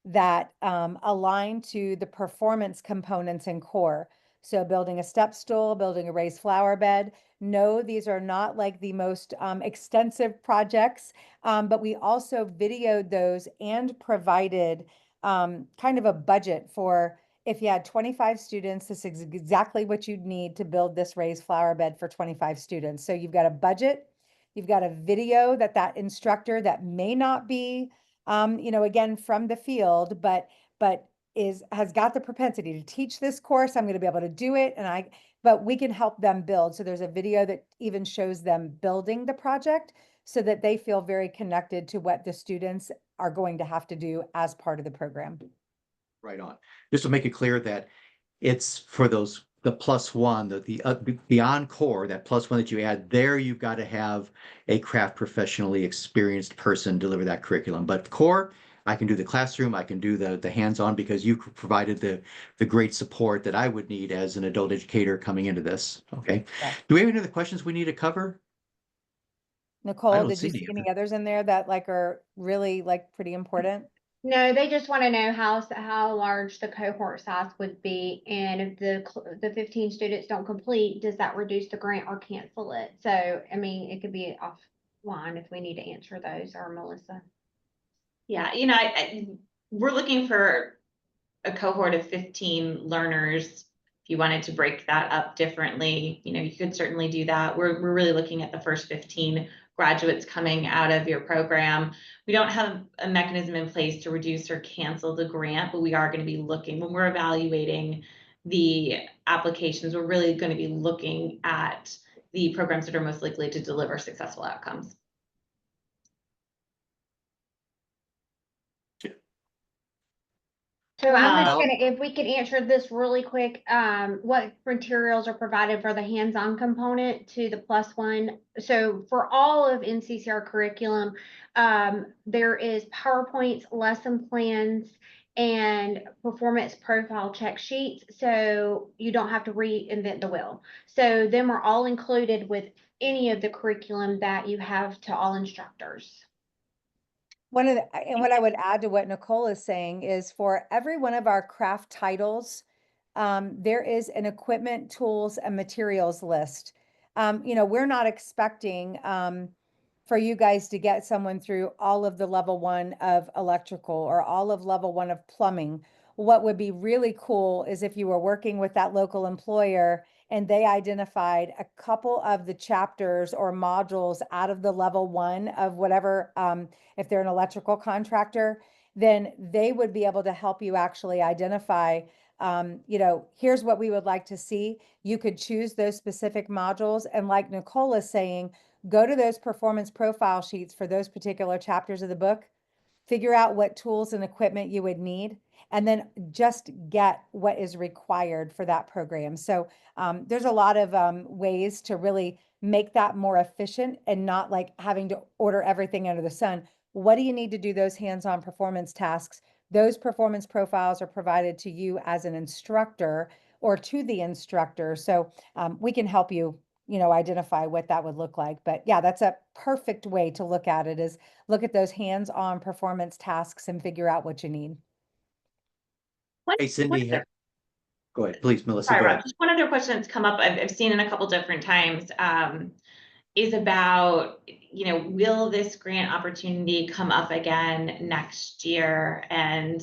that align to the performance components in core. So building a step stool, building a raised flower bed. No, these are not like the most extensive projects, but we also videoed those and provided kind of a budget for if you had 25 students, this is exactly what you'd need to build this raised flower bed for 25 students. So you've got a budget, you've got a video that instructor that may not be again, from the field, but has got the propensity to teach this course. I'm going to be able to do it. But we can help them build. So there's a video that even shows them building the project so that they feel very connected to what the students are going to have to do as part of the program. Right on. Just to make it clear that it's for the +1, the beyond core, that +1 that you add there, you've got to have a craft professionally experienced person deliver that curriculum. But core, I can do the classroom, I can do the hands-on because you provided the great support that I would need as an adult educator coming into this. Okay. Yeah. Do we have any other questions we need to cover? I Nicole, don't did see you any. see any others in there that are really pretty important? No, they just want to know how large the cohort size would be, and if the 15 students don't complete, does that reduce the grant or cancel it? So, I mean, it could be offline if we need to answer those, or Melissa. Yeah, we're looking for a cohort of 15 learners. If you wanted to break that up differently, you could certainly do that. We're really looking at the first 15 graduates coming out of your program. We don't have a mechanism in place to reduce or cancel the grant, but we are going to be looking when we're evaluating the applications. We're really going to be looking at the programs that are most likely to deliver successful outcomes. So I'm just Well, gonna, if we could answer this really quick, what materials are provided for the hands-on component to the +1? So for all of NCCR curriculum, there is PowerPoints, lesson plans, and performance profile check sheets. So you don't have to reinvent the wheel. So them are all included with any of the curriculum that you have to all instructors. And what I would add to what Nicole is saying is for every one of our craft titles, there is an equipment, tools, and materials list. We're not expecting for you guys to get someone through all of the level 1 of electrical or all of level 1 of plumbing. What would be really cool is if you were working with that local employer and they identified a couple of the chapters or modules out of the level 1 of whatever, if they're an electrical contractor, then they would be able to help you actually identify, here's what we would like to see. You could choose those specific modules. And like Nicole is saying, go to those performance profile sheets for those particular chapters of the book, figure out what tools and equipment you would need, and then just get what is required for that program. So there's a lot of ways to really make that more efficient and not like having to order everything under the sun. What do you need to do those hands-on performance tasks? Those performance profiles are provided to you as an instructor or to the instructor. So we can help you, identify what that would look like. But yeah, that's a perfect way to look at it, is look at those hands-on performance tasks and figure out what you need. Hey, Cindy, go ahead, please, Melissa, Sorry, go Rob, ahead. just one other question that's come up, I've seen in a couple different times, is about, will this grant opportunity come up again next year? And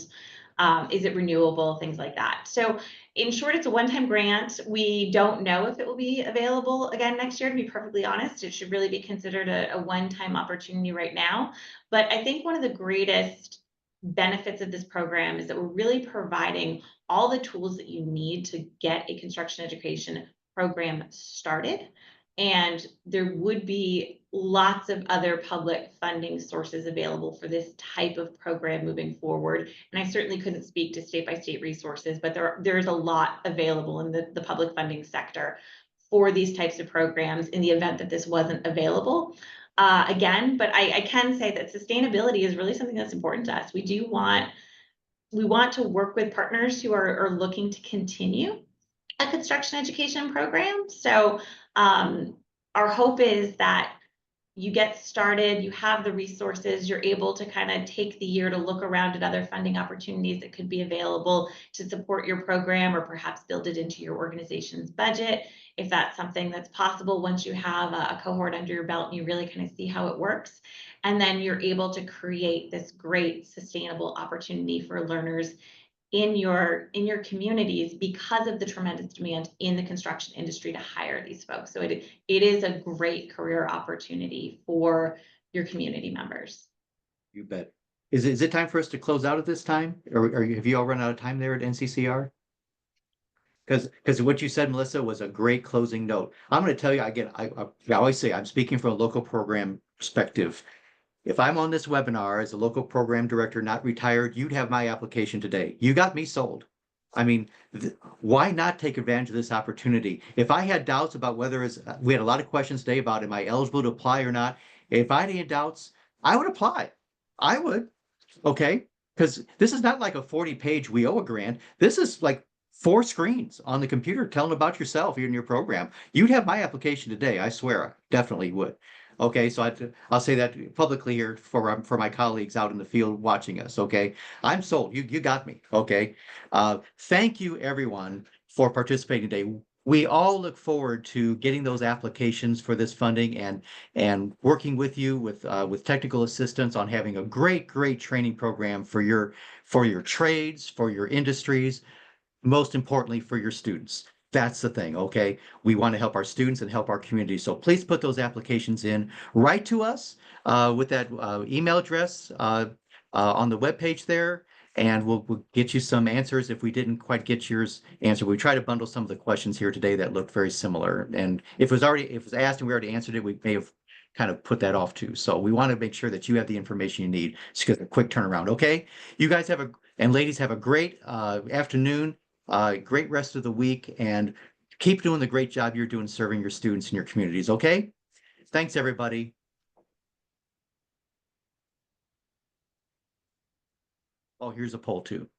is it renewable, things like that. So in short, it's a one-time grant. We don't know if it will be available again next year, to be perfectly honest. It should really be considered a one-time opportunity right now. But I think one of the greatest benefits of this program is that we're really providing all the tools that you need to get a construction education program started. And there would be lots of other public funding sources available for this type of program moving forward. And I certainly couldn't speak to state by state resources, but there's a lot available in the public funding sector for these types of programs in the event that this wasn't available. Again, but I can say that sustainability is really something that's important to us. We want to work with partners who are looking to continue a construction education program. So our hope is that you get started, you have the resources, you're able to kind of take the year to look around at other funding opportunities that could be available to support your program, or perhaps build it into your organization's budget, if that's something that's possible once you have a cohort under your belt and you really kind of see how it works. And then you're able to create this great sustainable opportunity for learners in your communities because of the tremendous demand in the construction industry to hire these folks. So it is a great career opportunity for your community members. You bet. Is it time for us to close out at this time? Or have you all run out of time there at NCCER? Because what you said, Melissa, was a great closing note. I'm going to tell you again, I always say I'm speaking from a local program perspective. If I'm on this webinar as a local program director, not retired, you'd have my application today. You got me sold. I mean, why not take advantage of this opportunity? If I had doubts about we had a lot of questions today about, am I eligible to apply or not? If I had any doubts, I would apply. I would. Okay. Because this is not like a 40-page WIOA grant. This is like 4 screens on the computer telling about yourself in your program. You'd have my application today. I swear, I definitely would. Okay, so I'll say that publicly here for my colleagues out in the field watching us. Okay, I'm sold. You got me. Okay, thank you everyone for participating today. We all look forward to getting those applications for this funding and working with you with technical assistance on having a great training program for your trades, for your industries, most importantly for your students. That's the thing, okay? We want to help our students and help our community. So please put those applications in. Write to us with that email address on the webpage there, and we'll get you some answers if we didn't quite get yours answered. We try to bundle some of the questions here today that looked very similar. And if it was asked and we already answered it, we may have kind of put that off too. So we want to make sure that you have the information you need. Just get a quick turnaround, okay? You guys and ladies have a great afternoon. Great rest of the week, and keep doing the great job you're doing serving your students and your communities, okay? Thanks, everybody. Oh, here's a poll too.